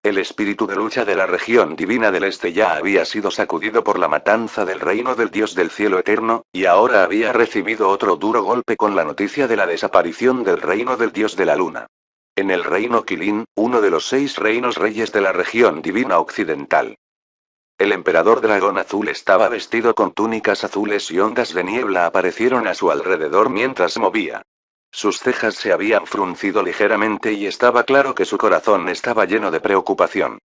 El espíritu de lucha de la región divina del este ya había sido sacudido por la matanza del reino del dios del cielo eterno, y ahora había recibido otro duro golpe con la noticia de la desaparición del reino del dios de la luna. En el reino Qilin, uno de los 6 reinos reyes de la región divina occidental. El emperador dragón azul estaba vestido con túnicas azules y ondas de niebla aparecieron a su alrededor mientras se movía. Sus cejas se habían fruncido ligeramente y estaba claro que su corazón estaba lleno de preocupación.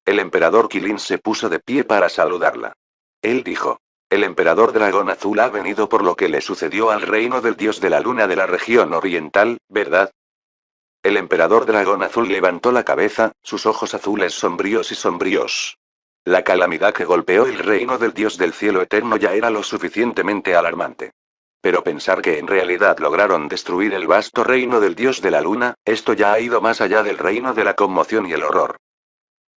El emperador Qilin se puso de pie para saludarla. Él dijo: el emperador dragón azul ha venido por lo que le sucedió al reino del dios de la luna de la región oriental, ¿verdad? El emperador dragón azul levantó la cabeza, sus ojos azules sombríos y sombríos. La calamidad que golpeó el reino del Dios del cielo eterno ya era lo suficientemente alarmante. Pero pensar que en realidad lograron destruir el vasto reino del Dios de la Luna, esto ya ha ido más allá del reino de la conmoción y el horror.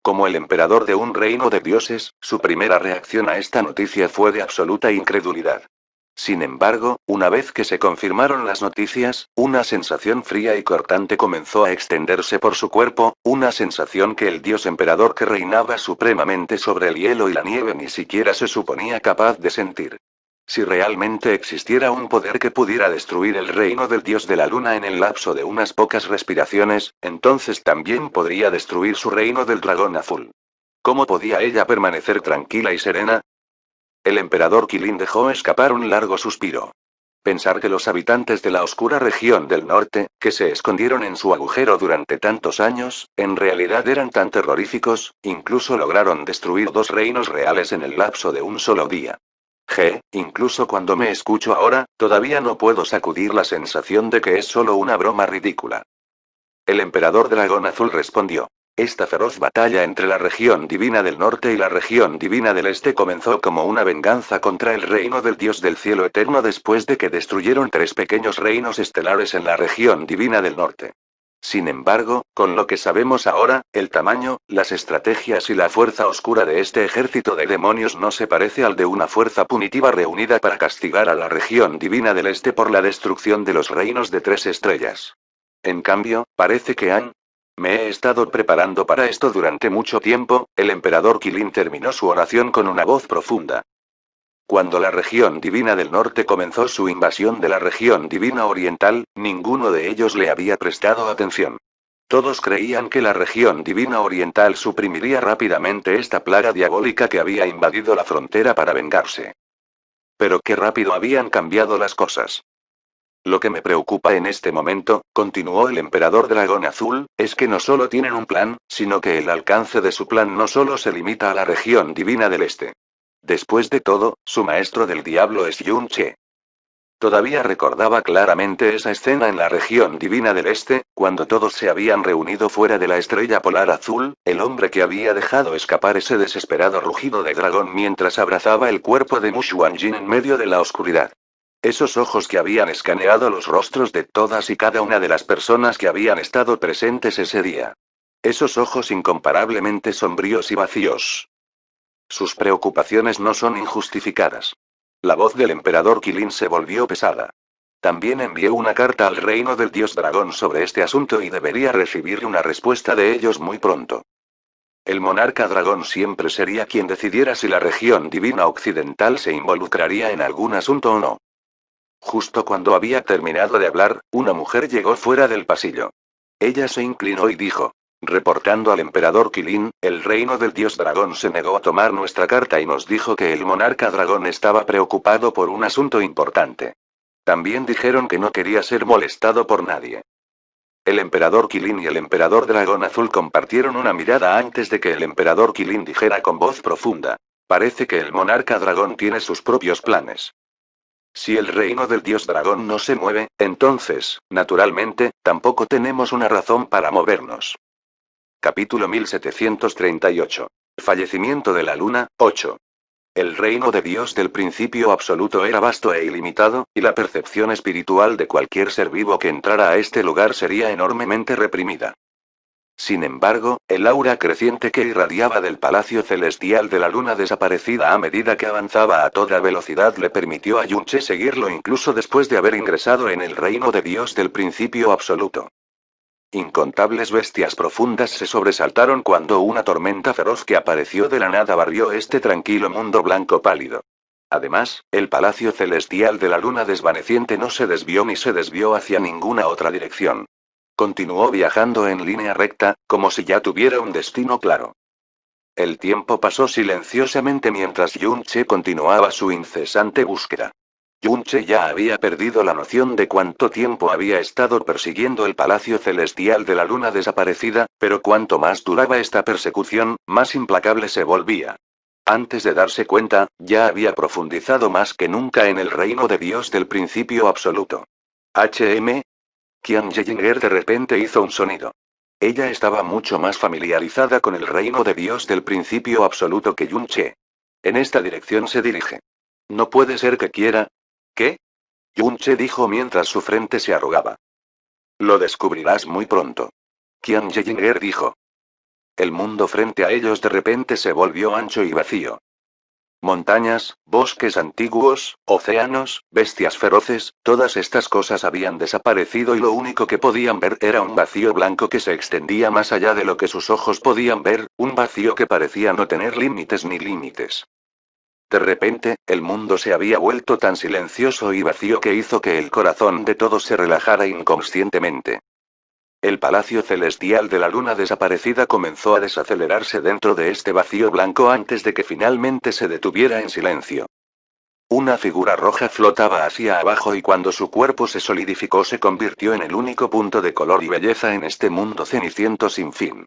Como el emperador de un reino de dioses, su primera reacción a esta noticia fue de absoluta incredulidad. Sin embargo, una vez que se confirmaron las noticias, una sensación fría y cortante comenzó a extenderse por su cuerpo, una sensación que el dios emperador que reinaba supremamente sobre el hielo y la nieve ni siquiera se suponía capaz de sentir. Si realmente existiera un poder que pudiera destruir el reino del dios de la luna en el lapso de unas pocas respiraciones, entonces también podría destruir su reino del dragón azul. ¿Cómo podía ella permanecer tranquila y serena? El emperador Qilin dejó escapar un largo suspiro. Pensar que los habitantes de la oscura región del norte, que se escondieron en su agujero durante tantos años, en realidad eran tan terroríficos, incluso lograron destruir 2 reinos reales en el lapso de un solo día. Incluso cuando me escucho ahora, todavía no puedo sacudir la sensación de que es solo una broma ridícula. El emperador dragón azul respondió: esta feroz batalla entre la región divina del norte y la región divina del este comenzó como una venganza contra el reino del dios del cielo eterno después de que destruyeron 3 pequeños reinos estelares en la región divina del norte. Sin embargo, con lo que sabemos ahora, el tamaño, las estrategias y la fuerza oscura de este ejército de demonios no se parece al de una fuerza punitiva reunida para castigar a la región divina del este por la destrucción de los reinos de 3 estrellas. En cambio, parece que me he estado preparando para esto durante mucho tiempo. El emperador Qilin terminó su oración con una voz profunda. Cuando la región divina del norte comenzó su invasión de la región divina oriental, ninguno de ellos le había prestado atención. Todos creían que la región divina oriental suprimiría rápidamente esta plaga diabólica que había invadido la frontera para vengarse. Pero qué rápido habían cambiado las cosas. Lo que me preocupa en este momento, continuó el emperador dragón azul, es que no solo tienen un plan, sino que el alcance de su plan no solo se limita a la región divina del este. Después de todo, su maestro del diablo es Yun-che. Todavía recordaba claramente esa escena en la región divina del este, cuando todos se habían reunido fuera de la estrella polar azul, el hombre que había dejado escapar ese desesperado rugido de dragón mientras abrazaba el cuerpo de Mushuanjin en medio de la oscuridad. Esos ojos que habían escaneado los rostros de todas y cada una de las personas que habían estado presentes ese día. Esos ojos incomparablemente sombríos y vacíos. Sus preocupaciones no son injustificadas. La voz del emperador Qilin se volvió pesada. También envié una carta al reino del dios dragón sobre este asunto y debería recibir una respuesta de ellos muy pronto. El monarca dragón siempre sería quien decidiera si la región divina occidental se involucraría en algún asunto o no. Justo cuando había terminado de hablar, una mujer llegó fuera del pasillo. Ella se inclinó y dijo: reportando al emperador Qilin, el reino del dios dragón se negó a tomar nuestra carta y nos dijo que el monarca dragón estaba preocupado por un asunto importante. También dijeron que no quería ser molestado por nadie. El emperador Qilin y el emperador dragón azul compartieron una mirada antes de que el emperador Qilin dijera con voz profunda: parece que el monarca dragón tiene sus propios planes. Si el reino del dios dragón no se mueve, entonces, naturalmente, tampoco tenemos una razón para movernos. Capítulo 1738. Fallecimiento de la luna, 8. El reino de Dios del principio absoluto era vasto e ilimitado, y la percepción espiritual de cualquier ser vivo que entrara a este lugar sería enormemente reprimida. Sin embargo, el aura creciente que irradiaba del palacio celestial de la luna desaparecida a medida que avanzaba a toda velocidad le permitió a Yunche seguirlo incluso después de haber ingresado en el reino de Dios del principio absoluto. Incontables bestias profundas se sobresaltaron cuando una tormenta feroz que apareció de la nada barrió este tranquilo mundo blanco pálido. Además, el palacio celestial de la luna desvaneciente no se desvió ni se desvió hacia ninguna otra dirección. Continuó viajando en línea recta, como si ya tuviera un destino claro. El tiempo pasó silenciosamente mientras Yun-che continuaba su incesante búsqueda. Yun-che ya había perdido la noción de cuánto tiempo había estado persiguiendo el palacio celestial de la luna desaparecida, pero cuanto más duraba esta persecución, más implacable se volvía. Antes de darse cuenta, ya había profundizado más que nunca en el reino de Dios del principio absoluto. HM. Qian Yeyinger de repente hizo un sonido. Ella estaba mucho más familiarizada con el reino de Dios del principio absoluto que Yun-che. En esta dirección se dirige. No puede ser que quiera. ¿Qué? Yun-che dijo mientras su frente se arrugaba. Lo descubrirás muy pronto. Qian Yeyinger dijo. El mundo frente a ellos de repente se volvió ancho y vacío. Montañas, bosques antiguos, océanos, bestias feroces, todas estas cosas habían desaparecido y lo único que podían ver era un vacío blanco que se extendía más allá de lo que sus ojos podían ver, un vacío que parecía no tener límites ni límites. De repente, el mundo se había vuelto tan silencioso y vacío que hizo que el corazón de todos se relajara inconscientemente. El palacio celestial de la luna desaparecida comenzó a desacelerarse dentro de este vacío blanco antes de que finalmente se detuviera en silencio. Una figura roja flotaba hacia abajo y cuando su cuerpo se solidificó se convirtió en el único punto de color y belleza en este mundo ceniciento sin fin.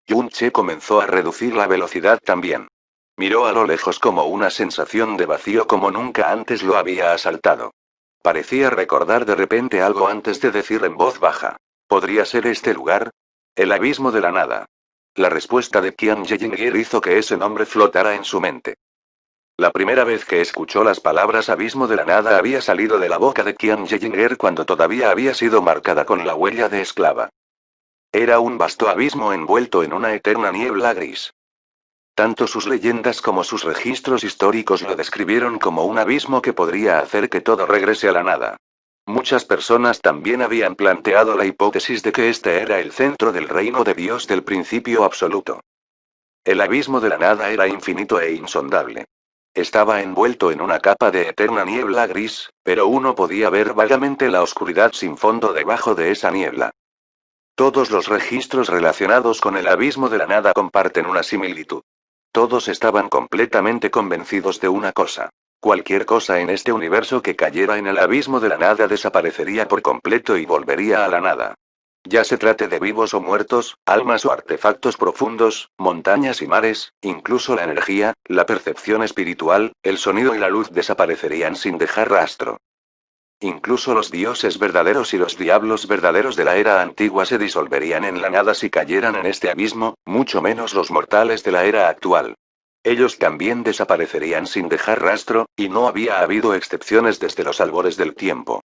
Yun-che comenzó a reducir la velocidad también. Miró a lo lejos como una sensación de vacío como nunca antes lo había asaltado. Parecía recordar de repente algo antes de decir en voz baja. ¿Podría ser este lugar? El abismo de la nada. La respuesta de Qian Yeyinger hizo que ese nombre flotara en su mente. La primera vez que escuchó las palabras abismo de la nada había salido de la boca de Qian Yeyinger cuando todavía había sido marcada con la huella de esclava. Era un vasto abismo envuelto en una eterna niebla gris. Tanto sus leyendas como sus registros históricos lo describieron como un abismo que podría hacer que todo regrese a la nada. Muchas personas también habían planteado la hipótesis de que este era el centro del reino de Dios del principio absoluto. El abismo de la nada era infinito e insondable. Estaba envuelto en una capa de eterna niebla gris, pero uno podía ver vagamente la oscuridad sin fondo debajo de esa niebla. Todos los registros relacionados con el abismo de la nada comparten una similitud. Todos estaban completamente convencidos de una cosa. Cualquier cosa en este universo que cayera en el abismo de la nada desaparecería por completo y volvería a la nada. Ya se trate de vivos o muertos, almas o artefactos profundos, montañas y mares, incluso la energía, la percepción espiritual, el sonido y la luz desaparecerían sin dejar rastro. Incluso los dioses verdaderos y los diablos verdaderos de la era antigua se disolverían en la nada si cayeran en este abismo, mucho menos los mortales de la era actual. Ellos también desaparecerían sin dejar rastro, y no había habido excepciones desde los albores del tiempo.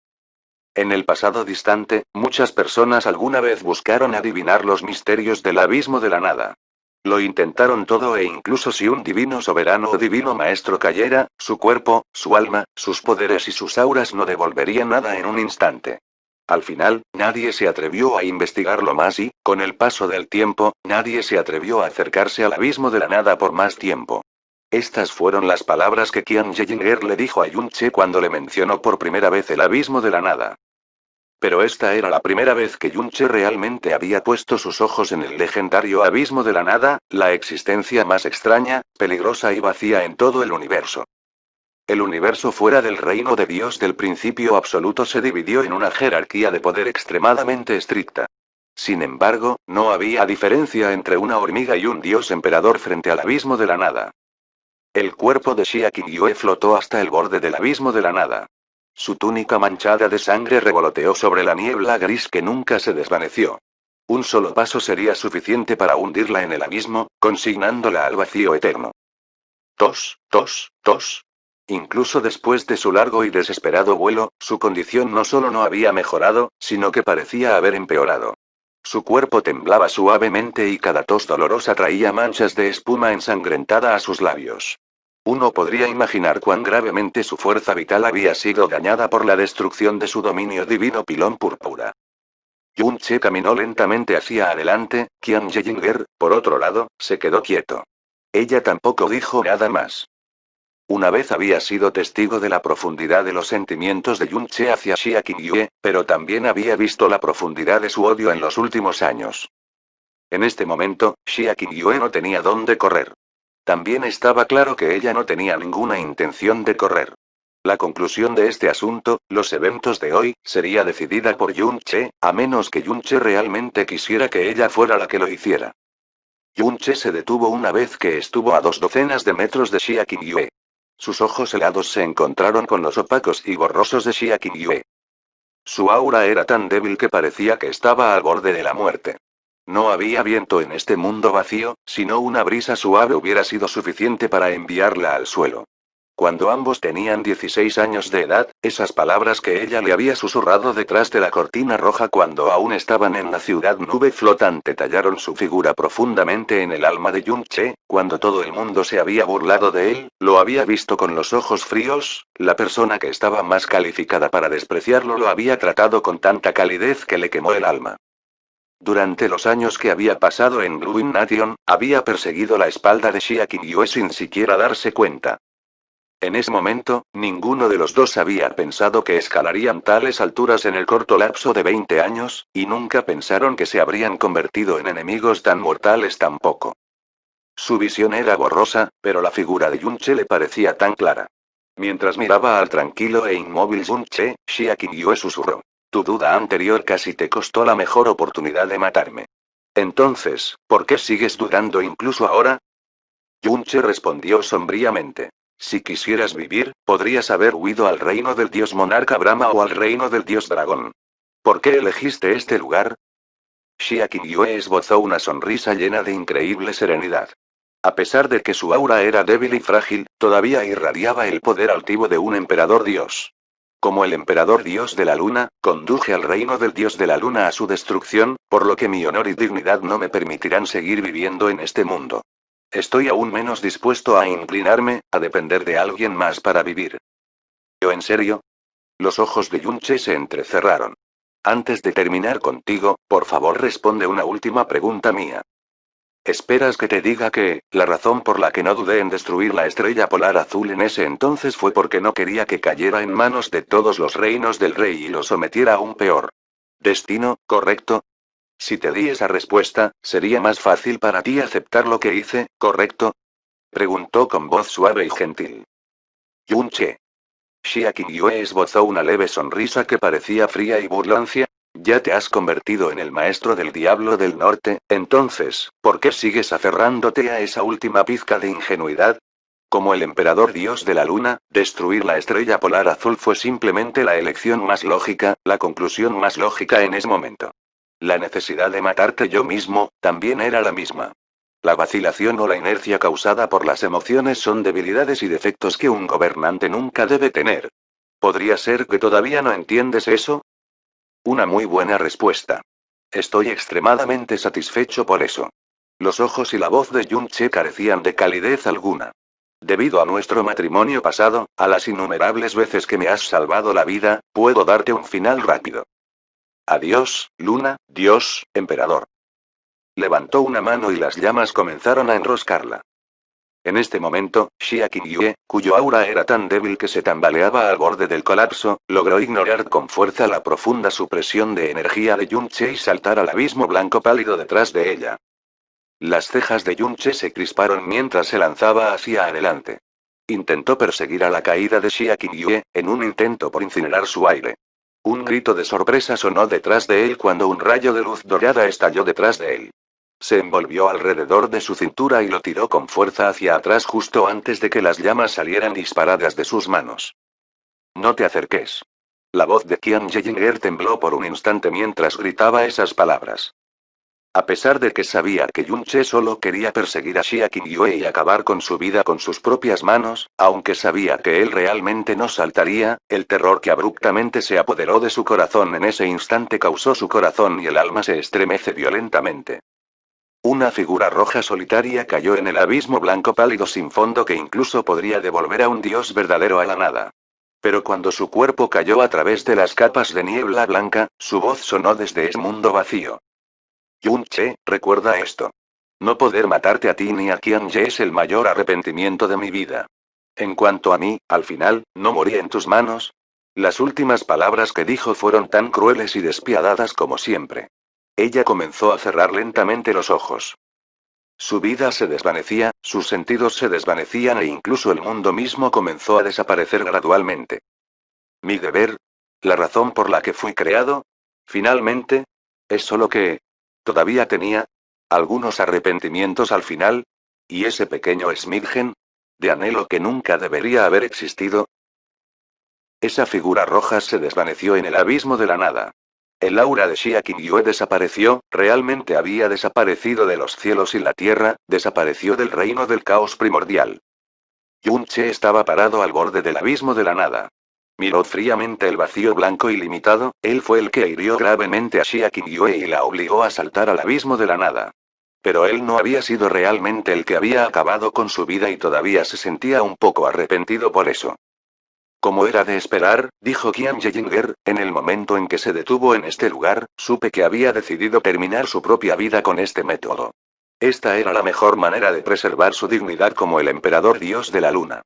En el pasado distante, muchas personas alguna vez buscaron adivinar los misterios del abismo de la nada. Lo intentaron todo e incluso si un divino soberano o divino maestro cayera, su cuerpo, su alma, sus poderes y sus auras no devolverían nada en un instante. Al final, nadie se atrevió a investigarlo más y, con el paso del tiempo, nadie se atrevió a acercarse al abismo de la nada por más tiempo. Estas fueron las palabras que Qian Yejinger le dijo a Yun Che cuando le mencionó por primera vez el abismo de la nada. Pero esta era la primera vez que Yun Che realmente había puesto sus ojos en el legendario abismo de la nada, la existencia más extraña, peligrosa y vacía en todo el universo. El universo fuera del reino de Dios del principio absoluto se dividió en una jerarquía de poder extremadamente estricta. Sin embargo, no había diferencia entre una hormiga y un dios emperador frente al abismo de la nada. El cuerpo de Xia Qingyue flotó hasta el borde del abismo de la nada. Su túnica manchada de sangre revoloteó sobre la niebla gris que nunca se desvaneció. Un solo paso sería suficiente para hundirla en el abismo, consignándola al vacío eterno. Tos, tos, tos. Incluso después de su largo y desesperado vuelo, su condición no solo no había mejorado, sino que parecía haber empeorado. Su cuerpo temblaba suavemente y cada tos dolorosa traía manchas de espuma ensangrentada a sus labios. Uno podría imaginar cuán gravemente su fuerza vital había sido dañada por la destrucción de su dominio divino pilón púrpura. Yun Che caminó lentamente hacia adelante, Qian Yejinger, por otro lado, se quedó quieto. Ella tampoco dijo nada más. Una vez había sido testigo de la profundidad de los sentimientos de Yun Che hacia Xia Qingyue, pero también había visto la profundidad de su odio en los últimos años. En este momento, Xia Qingyue no tenía dónde correr. También estaba claro que ella no tenía ninguna intención de correr. La conclusión de este asunto, los eventos de hoy, sería decidida por Yun Che, a menos que Yun Che realmente quisiera que ella fuera la que lo hiciera. Yun Che se detuvo una vez que estuvo a 2 docenas de metros de Xia Qingyue. Sus ojos helados se encontraron con los opacos y borrosos de Xia Qingyue. Su aura era tan débil que parecía que estaba al borde de la muerte. No había viento en este mundo vacío, sino una brisa suave hubiera sido suficiente para enviarla al suelo. Cuando ambos tenían 16 años de edad, esas palabras que ella le había susurrado detrás de la cortina roja cuando aún estaban en la ciudad nube flotante tallaron su figura profundamente en el alma de Yun Che, cuando todo el mundo se había burlado de él, lo había visto con los ojos fríos, la persona que estaba más calificada para despreciarlo lo había tratado con tanta calidez que le quemó el alma. Durante los años que había pasado en Blue Nation, había perseguido la espalda de Xia Qingyue sin siquiera darse cuenta. En ese momento, ninguno de los dos había pensado que escalarían tales alturas en el corto lapso de 20 años, y nunca pensaron que se habrían convertido en enemigos tan mortales tampoco. Su visión era borrosa, pero la figura de Yun Che le parecía tan clara. Mientras miraba al tranquilo e inmóvil Yun Che, Xia Qingyue susurró. Tu duda anterior casi te costó la mejor oportunidad de matarme. Entonces, ¿por qué sigues dudando incluso ahora? Yun Che respondió sombríamente. Si quisieras vivir, podrías haber huido al reino del dios monarca Brahma o al reino del dios dragón. ¿Por qué elegiste este lugar? Xia Qingyue esbozó una sonrisa llena de increíble serenidad. A pesar de que su aura era débil y frágil, todavía irradiaba el poder altivo de un emperador dios. Como el emperador dios de la luna, conduje al reino del dios de la luna a su destrucción, por lo que mi honor y dignidad no me permitirán seguir viviendo en este mundo. Estoy aún menos dispuesto a inclinarme, a depender de alguien más para vivir. ¿Yo en serio? Los ojos de Yun Che se entrecerraron. Antes de terminar contigo, por favor responde una última pregunta mía. ¿Esperas que te diga que, la razón por la que no dudé en destruir la estrella polar azul en ese entonces fue porque no quería que cayera en manos de todos los reinos del rey y lo sometiera a un peor destino, correcto? Si te di esa respuesta, ¿sería más fácil para ti aceptar lo que hice, correcto? Preguntó con voz suave y gentil. Yunche. Xia Qingyue esbozó una leve sonrisa que parecía fría y burlancia. Ya te has convertido en el maestro del diablo del norte, entonces, ¿por qué sigues aferrándote a esa última pizca de ingenuidad? Como el emperador dios de la luna, destruir la estrella polar azul fue simplemente la elección más lógica, la conclusión más lógica en ese momento. La necesidad de matarte yo mismo, también era la misma. La vacilación o la inercia causada por las emociones son debilidades y defectos que un gobernante nunca debe tener. ¿Podría ser que todavía no entiendes eso? Una muy buena respuesta. Estoy extremadamente satisfecho por eso. Los ojos y la voz de Yun-che carecían de calidez alguna. Debido a nuestro matrimonio pasado, a las innumerables veces que me has salvado la vida, puedo darte un final rápido. Adiós, Luna, Dios, emperador. Levantó una mano y las llamas comenzaron a enroscarla. En este momento, Xia Qingyue, cuyo aura era tan débil que se tambaleaba al borde del colapso, logró ignorar con fuerza la profunda supresión de energía de Yun-che y saltar al abismo blanco pálido detrás de ella. Las cejas de Yun-che se crisparon mientras se lanzaba hacia adelante. Intentó perseguir a la caída de Xia Qingyue, en un intento por incinerar su aire. Un grito de sorpresa sonó detrás de él cuando un rayo de luz dorada estalló detrás de él. Se envolvió alrededor de su cintura y lo tiró con fuerza hacia atrás justo antes de que las llamas salieran disparadas de sus manos. No te acerques. La voz de Qian Yeyinger tembló por un instante mientras gritaba esas palabras. A pesar de que sabía que Yun-che solo quería perseguir a Xia Qingyue y acabar con su vida con sus propias manos, aunque sabía que él realmente no saltaría, el terror que abruptamente se apoderó de su corazón en ese instante causó su corazón y el alma se estremece violentamente. Una figura roja solitaria cayó en el abismo blanco pálido sin fondo que incluso podría devolver a un dios verdadero a la nada. Pero cuando su cuerpo cayó a través de las capas de niebla blanca, su voz sonó desde ese mundo vacío. Yun-che, recuerda esto. No poder matarte a ti ni a Qian-ye es el mayor arrepentimiento de mi vida. En cuanto a mí, al final, ¿no morí en tus manos? Las últimas palabras que dijo fueron tan crueles y despiadadas como siempre. Ella comenzó a cerrar lentamente los ojos. Su vida se desvanecía, sus sentidos se desvanecían e incluso el mundo mismo comenzó a desaparecer gradualmente. ¿Mi deber? ¿La razón por la que fui creado? Finalmente, es solo que... Todavía tenía algunos arrepentimientos al final. ¿Y ese pequeño Smidgen? De anhelo que nunca debería haber existido. Esa figura roja se desvaneció en el abismo de la nada. El aura de Xia Qingyue desapareció, realmente había desaparecido de los cielos y la tierra, desapareció del reino del caos primordial. Yun-che estaba parado al borde del abismo de la nada. Miró fríamente el vacío blanco ilimitado, él fue el que hirió gravemente a Xia Qingyue y la obligó a saltar al abismo de la nada. Pero él no había sido realmente el que había acabado con su vida y todavía se sentía un poco arrepentido por eso. Como era de esperar, dijo Qian Yeyinger, en el momento en que se detuvo en este lugar, supe que había decidido terminar su propia vida con este método. Esta era la mejor manera de preservar su dignidad como el emperador dios de la luna.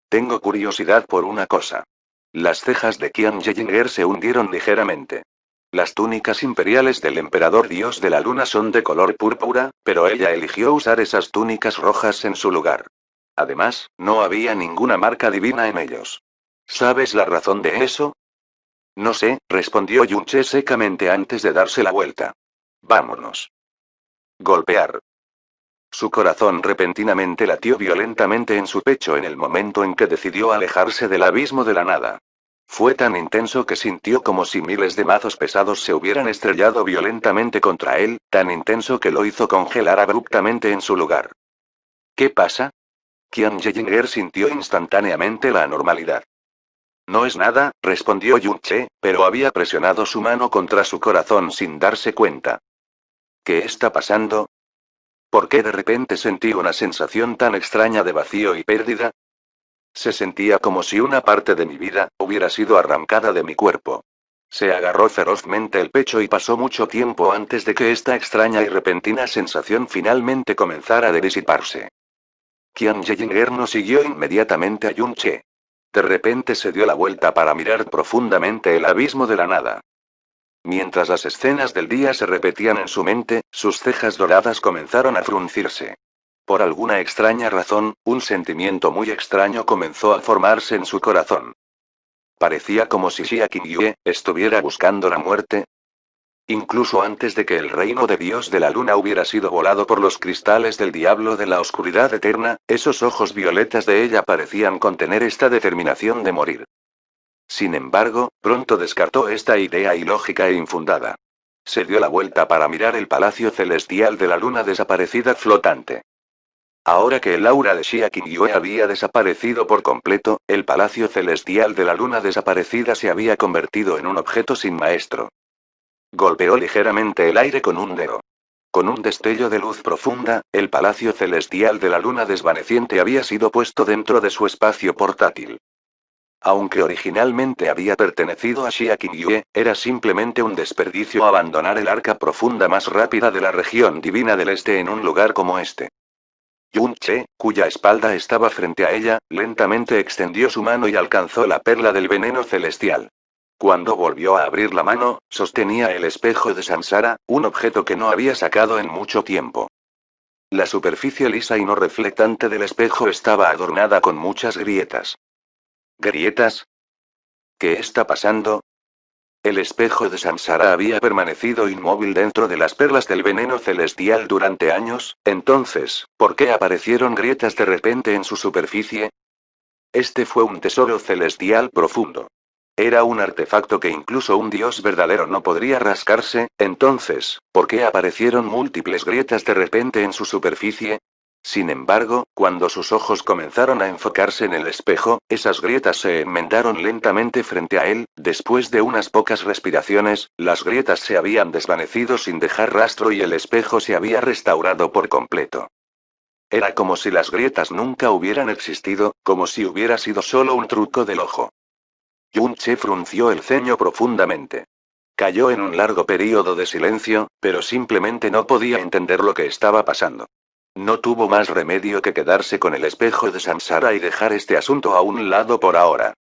Tengo curiosidad por una cosa. Las cejas de Qian Yeyinger se hundieron ligeramente. Las túnicas imperiales del emperador dios de la luna son de color púrpura, pero ella eligió usar esas túnicas rojas en su lugar. Además, no había ninguna marca divina en ellos. ¿Sabes la razón de eso? No sé, respondió Yun-che secamente antes de darse la vuelta. Vámonos. Golpear. Su corazón repentinamente latió violentamente en su pecho en el momento en que decidió alejarse del abismo de la nada. Fue tan intenso que sintió como si miles de mazos pesados se hubieran estrellado violentamente contra él, tan intenso que lo hizo congelar abruptamente en su lugar. ¿Qué pasa? Qian Yeyinger sintió instantáneamente la anormalidad. No es nada, respondió Yun-che, pero había presionado su mano contra su corazón sin darse cuenta. ¿Qué está pasando? ¿Por qué de repente sentí una sensación tan extraña de vacío y pérdida? Se sentía como si una parte de mi vida hubiera sido arrancada de mi cuerpo. Se agarró ferozmente el pecho y pasó mucho tiempo antes de que esta extraña y repentina sensación finalmente comenzara a disiparse. Qian Yeyinger no siguió inmediatamente a Yun Che. De repente se dio la vuelta para mirar profundamente el abismo de la nada. Mientras las escenas del día se repetían en su mente, sus cejas doradas comenzaron a fruncirse. Por alguna extraña razón, un sentimiento muy extraño comenzó a formarse en su corazón. Parecía como si Xia Qingyue estuviera buscando la muerte. Incluso antes de que el reino de Dios de la Luna hubiera sido volado por los cristales del diablo de la oscuridad eterna, esos ojos violetas de ella parecían contener esta determinación de morir. Sin embargo, pronto descartó esta idea ilógica e infundada. Se dio la vuelta para mirar el palacio celestial de la luna desaparecida flotante. Ahora que el aura de Xia Qingyue había desaparecido por completo, el palacio celestial de la luna desaparecida se había convertido en un objeto sin maestro. Golpeó ligeramente el aire con un dedo. Con un destello de luz profunda, el palacio celestial de la luna desvaneciente había sido puesto dentro de su espacio portátil. Aunque originalmente había pertenecido a Xia Qingyue, era simplemente un desperdicio abandonar el arca profunda más rápida de la región divina del este en un lugar como este. Yun Che, cuya espalda estaba frente a ella, lentamente extendió su mano y alcanzó la perla del veneno celestial. Cuando volvió a abrir la mano, sostenía el espejo de Sansara, un objeto que no había sacado en mucho tiempo. La superficie lisa y no reflectante del espejo estaba adornada con muchas grietas. ¿Grietas? ¿Qué está pasando? El espejo de Sansara había permanecido inmóvil dentro de las perlas del veneno celestial durante años, entonces, ¿por qué aparecieron grietas de repente en su superficie? Este fue un tesoro celestial profundo. Era un artefacto que incluso un dios verdadero no podría rascarse, entonces, ¿por qué aparecieron múltiples grietas de repente en su superficie? Sin embargo, cuando sus ojos comenzaron a enfocarse en el espejo, esas grietas se enmendaron lentamente frente a él, después de unas pocas respiraciones, las grietas se habían desvanecido sin dejar rastro y el espejo se había restaurado por completo. Era como si las grietas nunca hubieran existido, como si hubiera sido solo un truco del ojo. Yun Che frunció el ceño profundamente. Cayó en un largo período de silencio, pero simplemente no podía entender lo que estaba pasando. No tuvo más remedio que quedarse con el espejo de Sansara y dejar este asunto a un lado por ahora.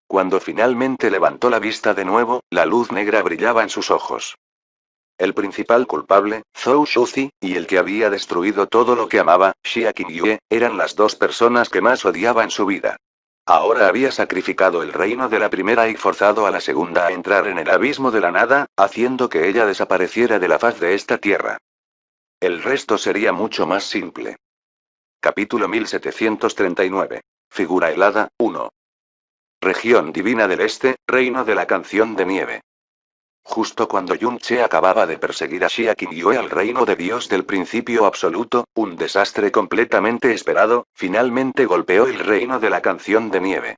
Cuando finalmente levantó la vista de nuevo, la luz negra brillaba en sus ojos. El principal culpable, Zhou Shuzi, y el que había destruido todo lo que amaba, Xia Qingyue, eran las dos personas que más odiaba en su vida. Ahora había sacrificado el reino de la primera y forzado a la segunda a entrar en el abismo de la nada, haciendo que ella desapareciera de la faz de esta tierra. El resto sería mucho más simple. Capítulo 1739. Figura helada, 1. Región divina del Este, reino de la canción de nieve. Justo cuando Yun Che acababa de perseguir a Xia Qingyue al reino de Dios del principio absoluto, un desastre completamente esperado, finalmente golpeó el reino de la canción de nieve.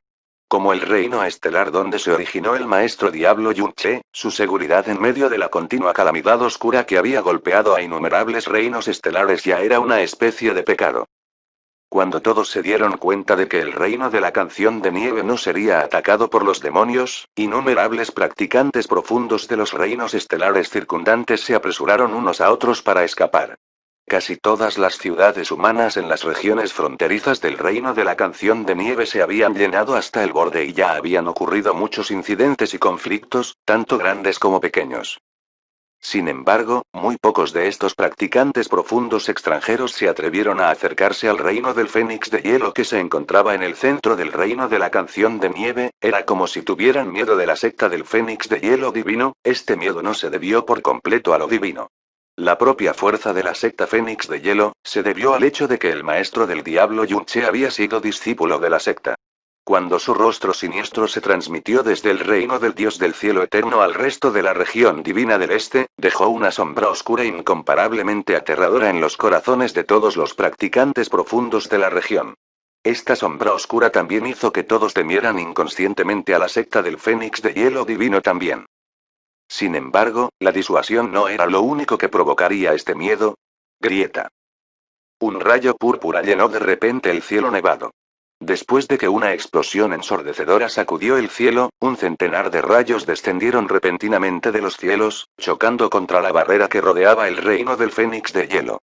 Como el reino estelar donde se originó el maestro diablo Yun Che, su seguridad en medio de la continua calamidad oscura que había golpeado a innumerables reinos estelares ya era una especie de pecado. Cuando todos se dieron cuenta de que el reino de la canción de nieve no sería atacado por los demonios, innumerables practicantes profundos de los reinos estelares circundantes se apresuraron unos a otros para escapar. Casi todas las ciudades humanas en las regiones fronterizas del reino de la canción de nieve se habían llenado hasta el borde y ya habían ocurrido muchos incidentes y conflictos, tanto grandes como pequeños. Sin embargo, muy pocos de estos practicantes profundos extranjeros se atrevieron a acercarse al reino del Fénix de hielo que se encontraba en el centro del reino de la canción de nieve, era como si tuvieran miedo de la secta del Fénix de hielo divino, este miedo no se debió por completo a lo divino. La propia fuerza de la secta Fénix de hielo, se debió al hecho de que el maestro del diablo Yun Che había sido discípulo de la secta. Cuando su rostro siniestro se transmitió desde el reino del Dios del cielo eterno al resto de la región divina del este, dejó una sombra oscura incomparablemente aterradora en los corazones de todos los practicantes profundos de la región. Esta sombra oscura también hizo que todos temieran inconscientemente a la secta del Fénix de hielo divino también. Sin embargo, la disuasión no era lo único que provocaría este miedo. Grieta. Un rayo púrpura llenó de repente el cielo nevado. Después de que una explosión ensordecedora sacudió el cielo, un centenar de rayos descendieron repentinamente de los cielos, chocando contra la barrera que rodeaba el reino del Fénix de hielo.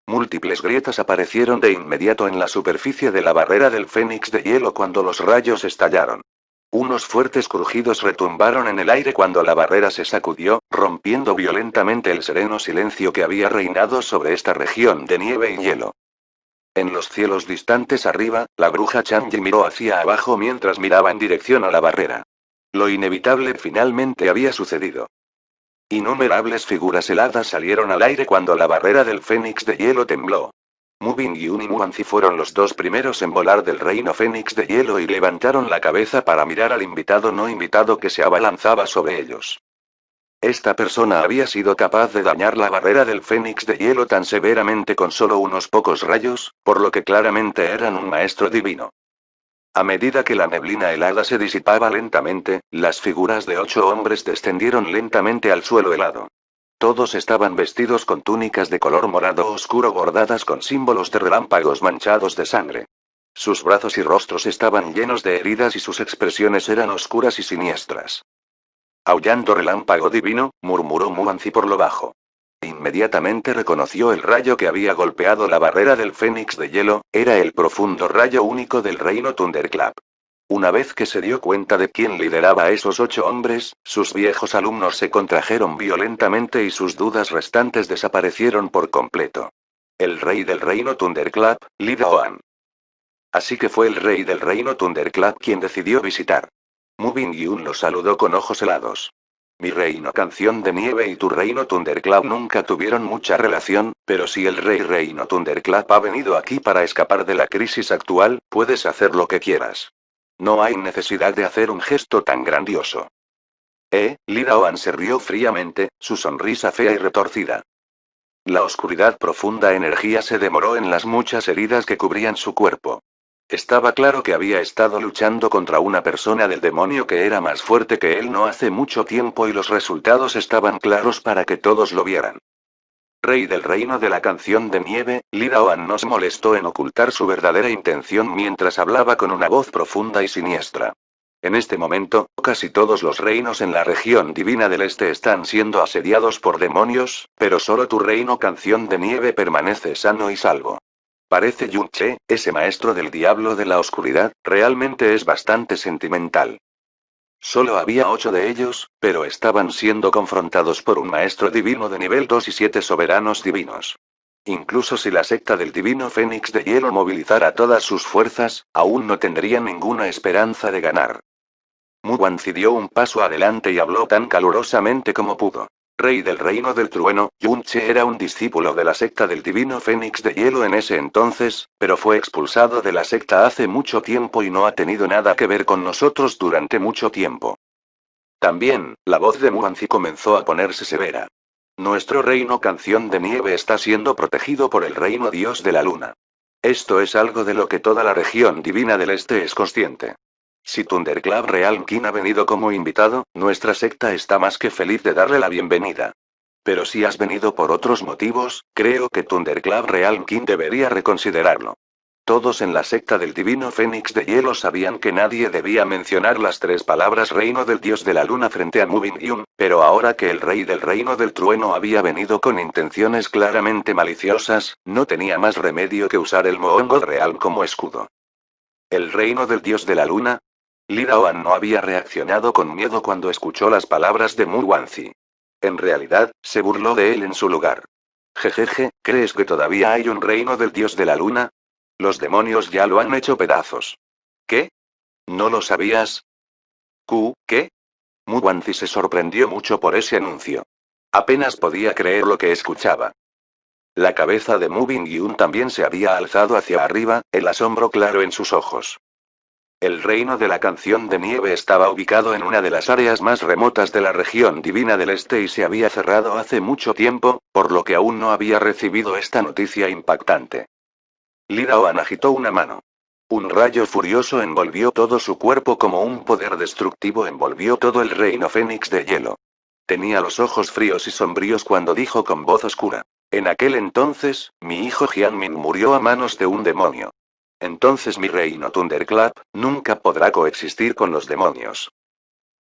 Múltiples grietas aparecieron de inmediato en la superficie de la barrera del Fénix de hielo cuando los rayos estallaron. Unos fuertes crujidos retumbaron en el aire cuando la barrera se sacudió, rompiendo violentamente el sereno silencio que había reinado sobre esta región de nieve y hielo. En los cielos distantes arriba, la bruja Chang'e miró hacia abajo mientras miraba en dirección a la barrera. Lo inevitable finalmente había sucedido. Innumerables figuras heladas salieron al aire cuando la barrera del Fénix de hielo tembló. Mu Bingyun y Muanzi fueron los dos primeros en volar del reino Fénix de hielo y levantaron la cabeza para mirar al invitado no invitado que se abalanzaba sobre ellos. Esta persona había sido capaz de dañar la barrera del Fénix de hielo tan severamente con solo unos pocos rayos, por lo que claramente eran un maestro divino. A medida que la neblina helada se disipaba lentamente, las figuras de 8 hombres descendieron lentamente al suelo helado. Todos estaban vestidos con túnicas de color morado oscuro bordadas con símbolos de relámpagos manchados de sangre. Sus brazos y rostros estaban llenos de heridas y sus expresiones eran oscuras y siniestras. Aullando relámpago divino, murmuró Muanzi por lo bajo. Inmediatamente reconoció el rayo que había golpeado la barrera del Fénix de hielo, era el profundo rayo único del reino Thunderclap. Una vez que se dio cuenta de quién lideraba a esos 8 hombres, sus viejos alumnos se contrajeron violentamente y sus dudas restantes desaparecieron por completo. El rey del reino Thunderclap, Li Daoan. Así que fue el rey del reino Thunderclap quien decidió visitar. Mu Bingyun lo saludó con ojos helados. Mi reino Canción de Nieve y tu reino Thunderclap nunca tuvieron mucha relación, pero si el reino Thunderclap ha venido aquí para escapar de la crisis actual, puedes hacer lo que quieras. No hay necesidad de hacer un gesto tan grandioso. Li Daoan se rió fríamente, su sonrisa fea y retorcida. La oscuridad profunda energía se demoró en las muchas heridas que cubrían su cuerpo. Estaba claro que había estado luchando contra una persona del demonio que era más fuerte que él no hace mucho tiempo y los resultados estaban claros para que todos lo vieran. Rey del reino de la canción de nieve, Li Daoan no se molestó en ocultar su verdadera intención mientras hablaba con una voz profunda y siniestra. En este momento, casi todos los reinos en la región divina del este están siendo asediados por demonios, pero solo tu reino canción de nieve permanece sano y salvo. Parece Yun-che, ese maestro del diablo de la oscuridad, realmente es bastante sentimental. Solo había 8 de ellos, pero estaban siendo confrontados por un maestro divino de nivel 2 y 7 soberanos divinos. Incluso si la secta del divino Fénix de hielo movilizara todas sus fuerzas, aún no tendría ninguna esperanza de ganar. Mu Wanzi dio un paso adelante y habló tan calurosamente como pudo. Rey del reino del trueno, Yun-che era un discípulo de la secta del divino Fénix de hielo en ese entonces, pero fue expulsado de la secta hace mucho tiempo y no ha tenido nada que ver con nosotros durante mucho tiempo. También, la voz de Muanzi comenzó a ponerse severa. Nuestro reino Canción de Nieve está siendo protegido por el reino Dios de la Luna. Esto es algo de lo que toda la región divina del este es consciente. Si Thunderclap Realm King ha venido como invitado, nuestra secta está más que feliz de darle la bienvenida. Pero si has venido por otros motivos, creo que Thunderclap Realm King debería reconsiderarlo. Todos en la secta del divino Fénix de hielo sabían que nadie debía mencionar las 3 palabras reino del dios de la luna frente a Mu Bingyun, pero ahora que el rey del reino del trueno había venido con intenciones claramente maliciosas, no tenía más remedio que usar el Moongo Realm como escudo. ¿El reino del dios de la luna? Li Daoan no había reaccionado con miedo cuando escuchó las palabras de Mu Wanzi. En realidad, se burló de él en su lugar. Jejeje, ¿crees que todavía hay un reino del dios de la luna? Los demonios ya lo han hecho pedazos. ¿Qué? ¿No lo sabías? ¿Qué? Mu Wanzi se sorprendió mucho por ese anuncio. Apenas podía creer lo que escuchaba. La cabeza de Mu Bingyun también se había alzado hacia arriba, el asombro claro en sus ojos. El reino de la canción de nieve estaba ubicado en una de las áreas más remotas de la región divina del este y se había cerrado hace mucho tiempo, por lo que aún no había recibido esta noticia impactante. Li Daoan agitó una mano. Un rayo furioso envolvió todo su cuerpo como un poder destructivo envolvió todo el reino Fénix de hielo. Tenía los ojos fríos y sombríos cuando dijo con voz oscura. En aquel entonces, mi hijo Jianmin murió a manos de un demonio. Entonces mi reino Thunderclap nunca podrá coexistir con los demonios.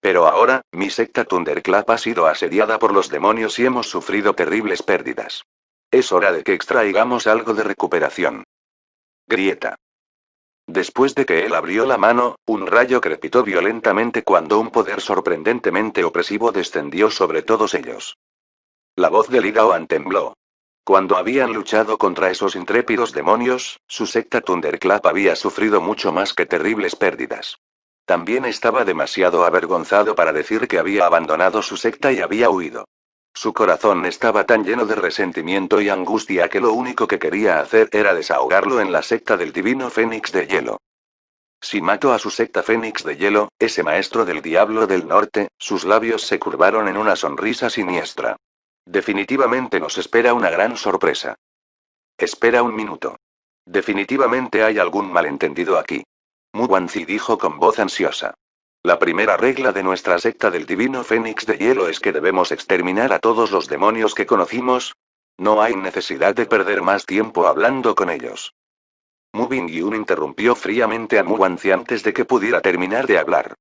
Pero ahora, mi secta Thunderclap ha sido asediada por los demonios y hemos sufrido terribles pérdidas. Es hora de que extraigamos algo de recuperación. Grieta. Después de que él abrió la mano, un rayo crepitó violentamente cuando un poder sorprendentemente opresivo descendió sobre todos ellos. La voz de Li Daoan tembló. Cuando habían luchado contra esos intrépidos demonios, su secta Thunderclap había sufrido mucho más que terribles pérdidas. También estaba demasiado avergonzado para decir que había abandonado su secta y había huido. Su corazón estaba tan lleno de resentimiento y angustia que lo único que quería hacer era desahogarlo en la secta del divino Fénix de Hielo. Si mato a su secta Fénix de Hielo, ese maestro del diablo del norte, sus labios se curvaron en una sonrisa siniestra. Definitivamente nos espera una gran sorpresa. Espera un minuto. Definitivamente hay algún malentendido aquí. Mu Wanzi dijo con voz ansiosa. La primera regla de nuestra secta del divino Fénix de Hielo es que debemos exterminar a todos los demonios que conocimos. No hay necesidad de perder más tiempo hablando con ellos. Mu Bingyun interrumpió fríamente a Mu Wanzi antes de que pudiera terminar de hablar.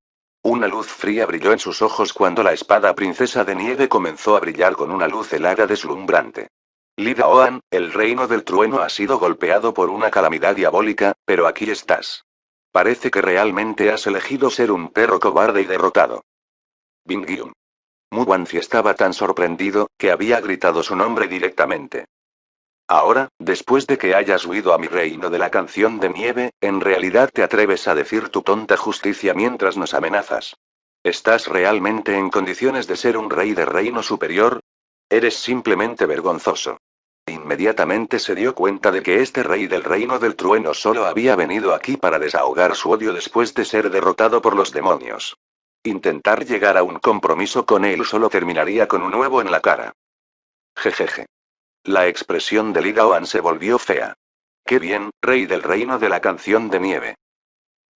Una luz fría brilló en sus ojos cuando la espada princesa de nieve comenzó a brillar con una luz helada deslumbrante. Li Daoan, el reino del trueno ha sido golpeado por una calamidad diabólica, pero aquí estás. Parece que realmente has elegido ser un perro cobarde y derrotado. Bingyun. Mu Wanzi estaba tan sorprendido, que había gritado su nombre directamente. Ahora, después de que hayas huido a mi reino de la canción de nieve, ¿en realidad te atreves a decir tu tonta justicia mientras nos amenazas? ¿Estás realmente en condiciones de ser un rey de reino superior? Eres simplemente vergonzoso. Inmediatamente se dio cuenta de que este rey del reino del trueno solo había venido aquí para desahogar su odio después de ser derrotado por los demonios. Intentar llegar a un compromiso con él solo terminaría con un huevo en la cara. Jejeje. La expresión de Li Daoan se volvió fea. ¡Qué bien, rey del reino de la canción de nieve!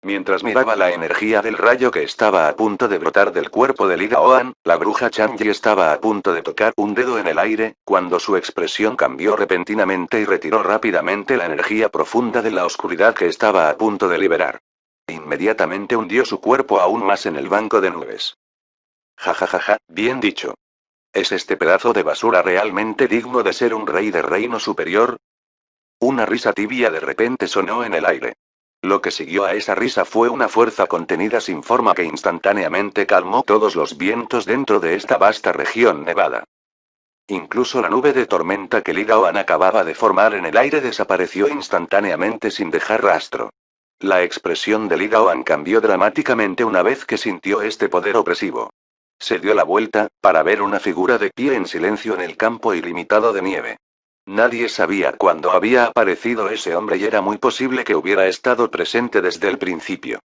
Mientras miraba la energía del rayo que estaba a punto de brotar del cuerpo de Li Daoan, la bruja Chang'e estaba a punto de tocar un dedo en el aire, cuando su expresión cambió repentinamente y retiró rápidamente la energía profunda de la oscuridad que estaba a punto de liberar. Inmediatamente hundió su cuerpo aún más en el banco de nubes. Ja ja ja ja, bien dicho. ¿Es este pedazo de basura realmente digno de ser un rey de reino superior? Una risa tibia de repente sonó en el aire. Lo que siguió a esa risa fue una fuerza contenida sin forma que instantáneamente calmó todos los vientos dentro de esta vasta región nevada. Incluso la nube de tormenta que Li Daoan acababa de formar en el aire desapareció instantáneamente sin dejar rastro. La expresión de Li Daoan cambió dramáticamente una vez que sintió este poder opresivo. Se dio la vuelta, para ver una figura de pie en silencio en el campo ilimitado de nieve. Nadie sabía cuándo había aparecido ese hombre y era muy posible que hubiera estado presente desde el principio.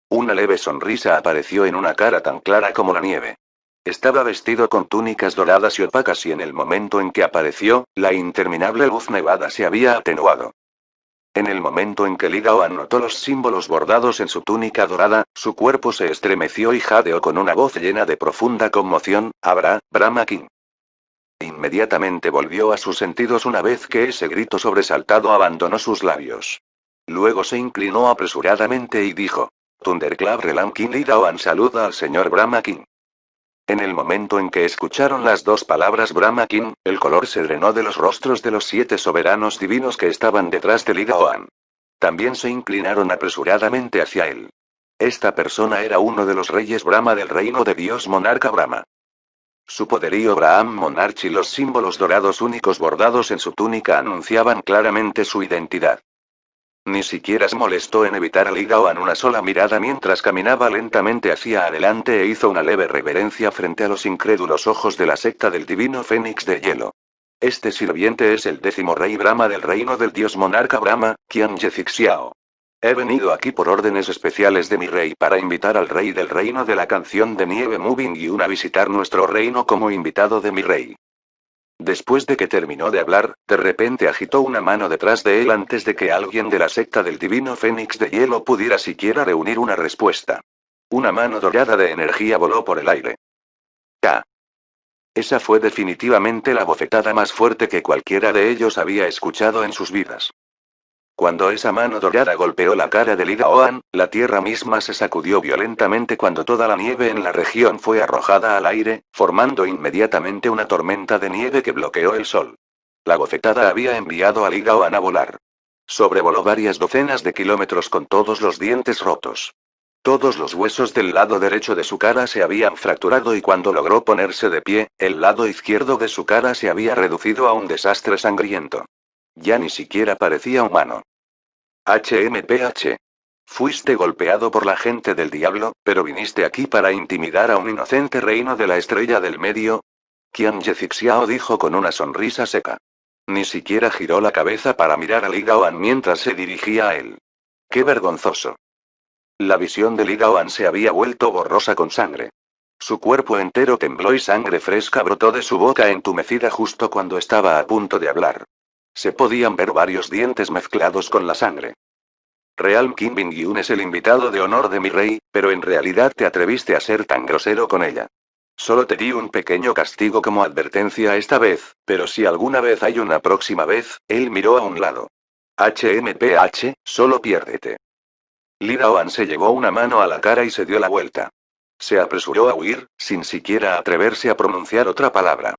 Una leve sonrisa apareció en una cara tan clara como la nieve. Estaba vestido con túnicas doradas y opacas y en el momento en que apareció, la interminable luz nevada se había atenuado. En el momento en que Li Daoan notó los símbolos bordados en su túnica dorada, su cuerpo se estremeció y jadeó con una voz llena de profunda conmoción, «Abra, Brahma King». Inmediatamente volvió a sus sentidos una vez que ese grito sobresaltado abandonó sus labios. Luego se inclinó apresuradamente y dijo, «Thunderclap Relam King Li Daoan saluda al señor Brahma King». En el momento en que escucharon las dos palabras Brahma King, el color se drenó de los rostros de los 7 soberanos divinos que estaban detrás de Li Daoan. También se inclinaron apresuradamente hacia él. Esta persona era uno de los reyes Brahma del reino de Dios monarca Brahma. Su poderío Braham Monarch y los símbolos dorados únicos bordados en su túnica anunciaban claramente su identidad. Ni siquiera se molestó en evitar a Li Daoan una sola mirada mientras caminaba lentamente hacia adelante e hizo una leve reverencia frente a los incrédulos ojos de la secta del divino Fénix de Hielo. Este sirviente es el 10º rey Brahma del reino del dios monarca Brahma, Qian Yezixiao. He venido aquí por órdenes especiales de mi rey para invitar al rey del reino de la canción de nieve Mu Bingyun a visitar nuestro reino como invitado de mi rey. Después de que terminó de hablar, de repente agitó una mano detrás de él antes de que alguien de la secta del divino Fénix de Hielo pudiera siquiera reunir una respuesta. Una mano dorada de energía voló por el aire. ¡Ta! Esa fue definitivamente la bofetada más fuerte que cualquiera de ellos había escuchado en sus vidas. Cuando esa mano dorada golpeó la cara de Li Gaoan, la tierra misma se sacudió violentamente cuando toda la nieve en la región fue arrojada al aire, formando inmediatamente una tormenta de nieve que bloqueó el sol. La bofetada había enviado a Li Gaoan a volar. Sobrevoló varias docenas de kilómetros con todos los dientes rotos. Todos los huesos del lado derecho de su cara se habían fracturado y cuando logró ponerse de pie, el lado izquierdo de su cara se había reducido a un desastre sangriento. Ya ni siquiera parecía humano. HMPH. Fuiste golpeado por la gente del diablo, pero viniste aquí para intimidar a un inocente reino de la estrella del medio. Qian Yezixiao dijo con una sonrisa seca. Ni siquiera giró la cabeza para mirar a Li Gaoan mientras se dirigía a él. ¡Qué vergonzoso! La visión de Li Gaoan se había vuelto borrosa con sangre. Su cuerpo entero tembló y sangre fresca brotó de su boca entumecida justo cuando estaba a punto de hablar. Se podían ver varios dientes mezclados con la sangre. Realm Kim Bin-yun es el invitado de honor de mi rey, pero en realidad te atreviste a ser tan grosero con ella. Solo te di un pequeño castigo como advertencia esta vez, pero si alguna vez hay una próxima vez, él miró a un lado. HMPH, solo piérdete. Li Daoan se llevó una mano a la cara y se dio la vuelta. Se apresuró a huir, sin siquiera atreverse a pronunciar otra palabra.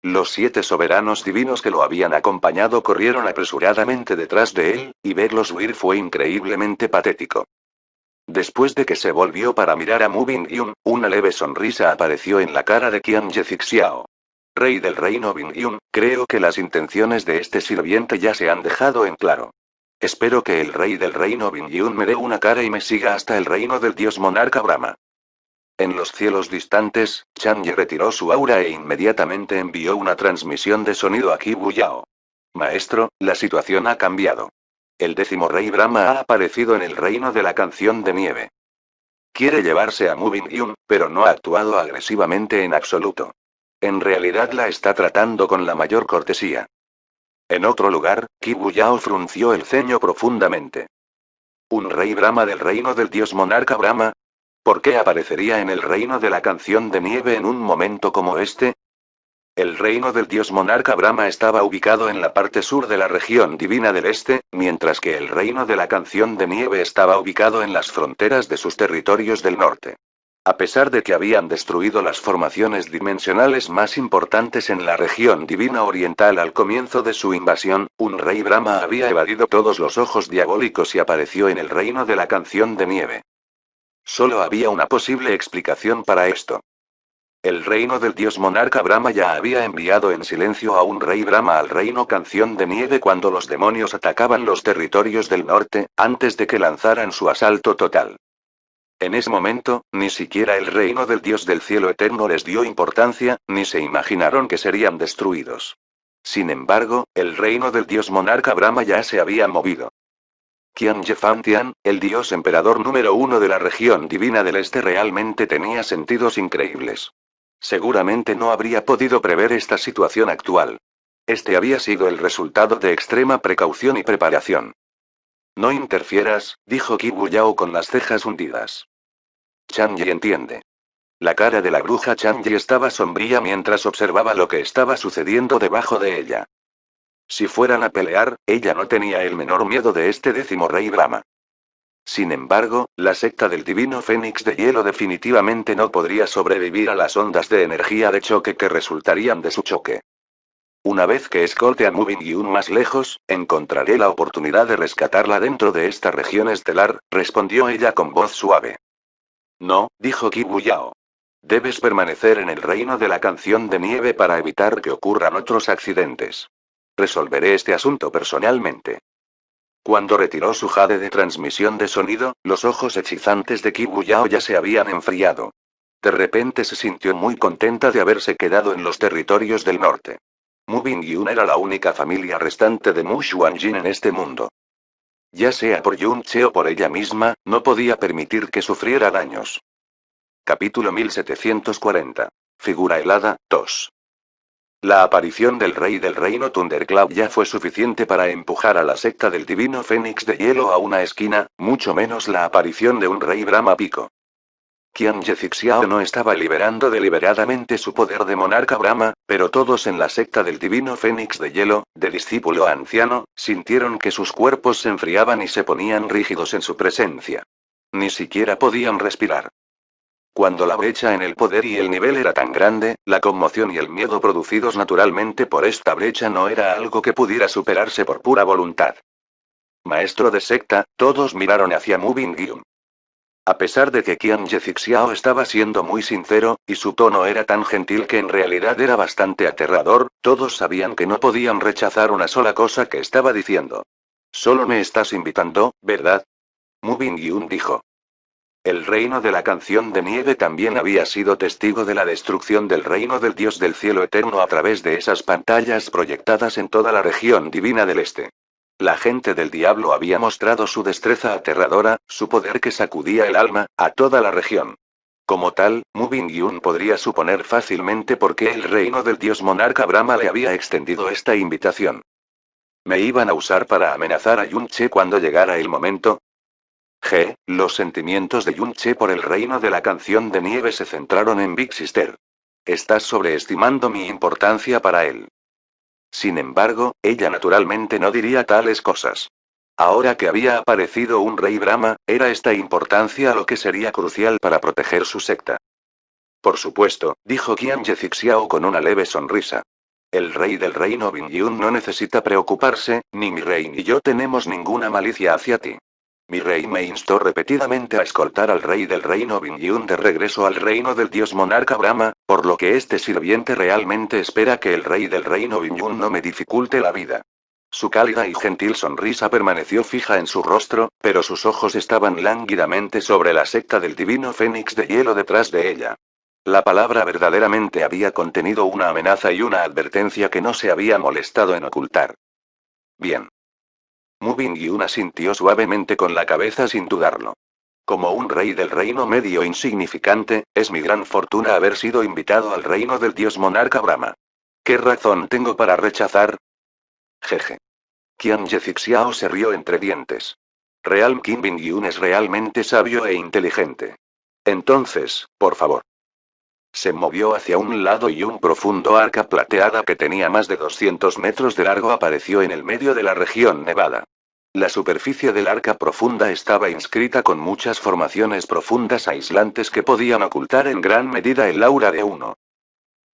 Los 7 soberanos divinos que lo habían acompañado corrieron apresuradamente detrás de él, y verlos huir fue increíblemente patético. Después de que se volvió para mirar a Mu Bin-yun, una leve sonrisa apareció en la cara de Qian Yezixiao. Rey del reino Bin-yun, creo que las intenciones de este sirviente ya se han dejado en claro. Espero que el rey del reino Bin-yun me dé una cara y me siga hasta el reino del dios monarca Brahma. En los cielos distantes, Chang Ye retiró su aura e inmediatamente envió una transmisión de sonido a Qibu Yao. Maestro, la situación ha cambiado. El 10º rey Brahma ha aparecido en el reino de la canción de nieve. Quiere llevarse a Mu Bin-yun, pero no ha actuado agresivamente en absoluto. En realidad la está tratando con la mayor cortesía. En otro lugar, Qibu Yao frunció el ceño profundamente. ¿Un rey Brahma del reino del dios monarca Brahma? ¿Por qué aparecería en el reino de la canción de nieve en un momento como este? El reino del dios monarca Brahma estaba ubicado en la parte sur de la región divina del este, mientras que el reino de la canción de nieve estaba ubicado en las fronteras de sus territorios del norte. A pesar de que habían destruido las formaciones dimensionales más importantes en la región divina oriental al comienzo de su invasión, un rey Brahma había evadido todos los ojos diabólicos y apareció en el reino de la canción de nieve. Solo había una posible explicación para esto. El reino del dios monarca Brahma ya había enviado en silencio a un rey Brahma al reino canción de nieve cuando los demonios atacaban los territorios del norte, antes de que lanzaran su asalto total. En ese momento, ni siquiera el reino del dios del cielo eterno les dio importancia, ni se imaginaron que serían destruidos. Sin embargo, el reino del dios monarca Brahma ya se había movido. Qian Yefantian, el dios emperador número 1 de la región divina del este realmente tenía sentidos increíbles. Seguramente no habría podido prever esta situación actual. Este había sido el resultado de extrema precaución y preparación. No interfieras, dijo Qibu Yao con las cejas hundidas. Chang Yi entiende. La cara de la bruja Chang Yi estaba sombría mientras observaba lo que estaba sucediendo debajo de ella. Si fueran a pelear, ella no tenía el menor miedo de este 10º rey Brahma. Sin embargo, la secta del divino Fénix de hielo definitivamente no podría sobrevivir a las ondas de energía de choque que resultarían de su choque. Una vez que escolte a Mu Bin-yun más lejos, encontraré la oportunidad de rescatarla dentro de esta región estelar, respondió ella con voz suave. No, dijo Qibu Yao. Debes permanecer en el reino de la canción de nieve para evitar que ocurran otros accidentes. Resolveré este asunto personalmente. Cuando retiró su jade de transmisión de sonido, los ojos hechizantes de Qibu Yao ya se habían enfriado. De repente se sintió muy contenta de haberse quedado en los territorios del norte. Mu Bin-yun era la única familia restante de Mu Xuanjin en este mundo. Ya sea por Yun Che o por ella misma, no podía permitir que sufriera daños. Capítulo 1740. Figura helada, 2. La aparición del rey del reino Thundercloud ya fue suficiente para empujar a la secta del divino Fénix de hielo a una esquina, mucho menos la aparición de un rey Brahma Pico. Qian Yezixiao no estaba liberando deliberadamente su poder de monarca Brahma, pero todos en la secta del divino Fénix de Hielo, de discípulo a anciano, sintieron que sus cuerpos se enfriaban y se ponían rígidos en su presencia. Ni siquiera podían respirar. Cuando la brecha en el poder y el nivel era tan grande, la conmoción y el miedo producidos naturalmente por esta brecha no era algo que pudiera superarse por pura voluntad. Maestro de secta, todos miraron hacia Mu Bingyun. A pesar de que Qian Yezixiao estaba siendo muy sincero, y su tono era tan gentil que en realidad era bastante aterrador, todos sabían que no podían rechazar una sola cosa que estaba diciendo. Solo me estás invitando, ¿verdad? Mu Bingyun dijo. El reino de la canción de nieve también había sido testigo de la destrucción del reino del dios del cielo eterno a través de esas pantallas proyectadas en toda la región divina del este. La gente del diablo había mostrado su destreza aterradora, su poder que sacudía el alma, a toda la región. Como tal, Mu Bingyun podría suponer fácilmente por qué el reino del dios monarca Brahma le había extendido esta invitación. ¿Me iban a usar para amenazar a Yunche cuando llegara el momento? Los sentimientos de Yunche por el reino de la canción de nieve se centraron en Big Sister. Estás sobreestimando mi importancia para él. Sin embargo, ella naturalmente no diría tales cosas. Ahora que había aparecido un rey Brahma, era esta importancia lo que sería crucial para proteger su secta. Por supuesto, dijo Qian Yezixiao con una leve sonrisa. El rey del reino Bingyun no necesita preocuparse, ni mi rey ni yo tenemos ninguna malicia hacia ti. Mi rey me instó repetidamente a escoltar al rey del reino Bingyun de regreso al reino del dios monarca Brahma, por lo que este sirviente realmente espera que el rey del reino Bingyun no me dificulte la vida. Su cálida y gentil sonrisa permaneció fija en su rostro, pero sus ojos estaban lánguidamente sobre la secta del divino Fénix de hielo detrás de ella. La palabra verdaderamente había contenido una amenaza y una advertencia que no se había molestado en ocultar. Bien. Mu Bingyun asintió suavemente con la cabeza sin dudarlo. Como un rey del reino medio insignificante, es mi gran fortuna haber sido invitado al reino del dios monarca Brahma. ¿Qué razón tengo para rechazar? Jeje. Qian Yezixiao se rió entre dientes. Realm King Bingyun es realmente sabio e inteligente. Entonces, por favor. Se movió hacia un lado y un profundo arca plateada que tenía más de 200 metros de largo apareció en el medio de la región nevada. La superficie del arca profunda estaba inscrita con muchas formaciones profundas aislantes que podían ocultar en gran medida el aura de uno.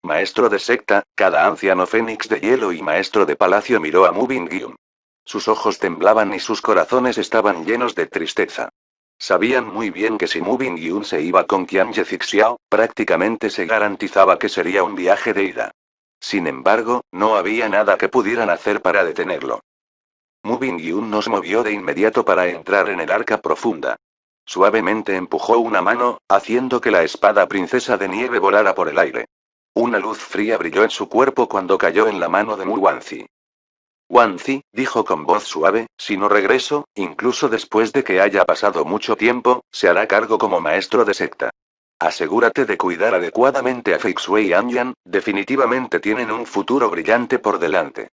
Maestro de secta, cada anciano fénix de hielo y maestro de palacio miró a Mu Bingyun. Sus ojos temblaban y sus corazones estaban llenos de tristeza. Sabían muy bien que si Mu Bingyun se iba con Qian Yezixiao, prácticamente se garantizaba que sería un viaje de ida. Sin embargo, no había nada que pudieran hacer para detenerlo. Mu Bingyun nos movió de inmediato para entrar en el arca profunda. Suavemente empujó una mano, haciendo que la espada princesa de nieve volara por el aire. Una luz fría brilló en su cuerpo cuando cayó en la mano de Mu Wanzi. Wanzi, dijo con voz suave, si no regreso, incluso después de que haya pasado mucho tiempo, se hará cargo como maestro de secta. Asegúrate de cuidar adecuadamente a Feixuei y Anyan, definitivamente tienen un futuro brillante por delante.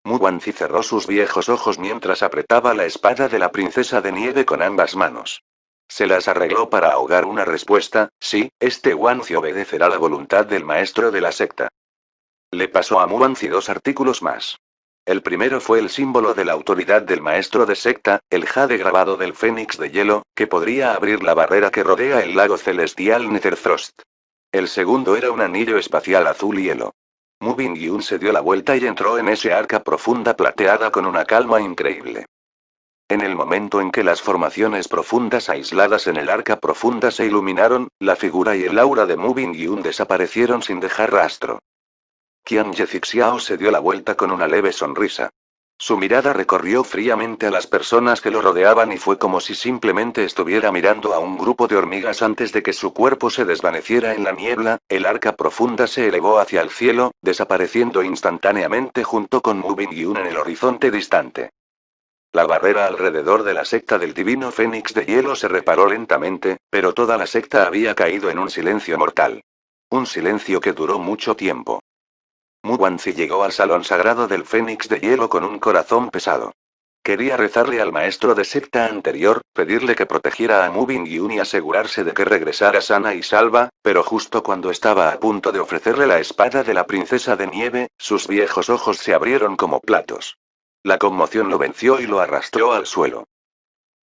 Mu Wanzi cerró sus viejos ojos mientras apretaba la espada de la princesa de nieve con ambas manos. Se las arregló para ahogar una respuesta, sí, este Wanzi obedecerá la voluntad del maestro de la secta. Le pasó a Mu Wanzi 2 artículos más. El primero fue el símbolo de la autoridad del maestro de secta, el jade grabado del fénix de hielo, que podría abrir la barrera que rodea el lago celestial Netherfrost. El segundo era un anillo espacial azul hielo. Mu Bingyun se dio la vuelta y entró en ese arca profunda plateada con una calma increíble. En el momento en que las formaciones profundas aisladas en el arca profunda se iluminaron, la figura y el aura de Mu Bingyun desaparecieron sin dejar rastro. Qian Yezixiao se dio la vuelta con una leve sonrisa. Su mirada recorrió fríamente a las personas que lo rodeaban y fue como si simplemente estuviera mirando a un grupo de hormigas antes de que su cuerpo se desvaneciera en la niebla. El arca profunda se elevó hacia el cielo, desapareciendo instantáneamente junto con Mu Bingyun en el horizonte distante. La barrera alrededor de la secta del divino Fénix de hielo se reparó lentamente, pero toda la secta había caído en un silencio mortal. Un silencio que duró mucho tiempo. Mu Wanzi llegó al salón sagrado del Fénix de hielo con un corazón pesado. Quería rezarle al maestro de secta anterior, pedirle que protegiera a Moving Yun y asegurarse de que regresara sana y salva, pero justo cuando estaba a punto de ofrecerle la espada de la princesa de nieve, sus viejos ojos se abrieron como platos. La conmoción lo venció y lo arrastró al suelo.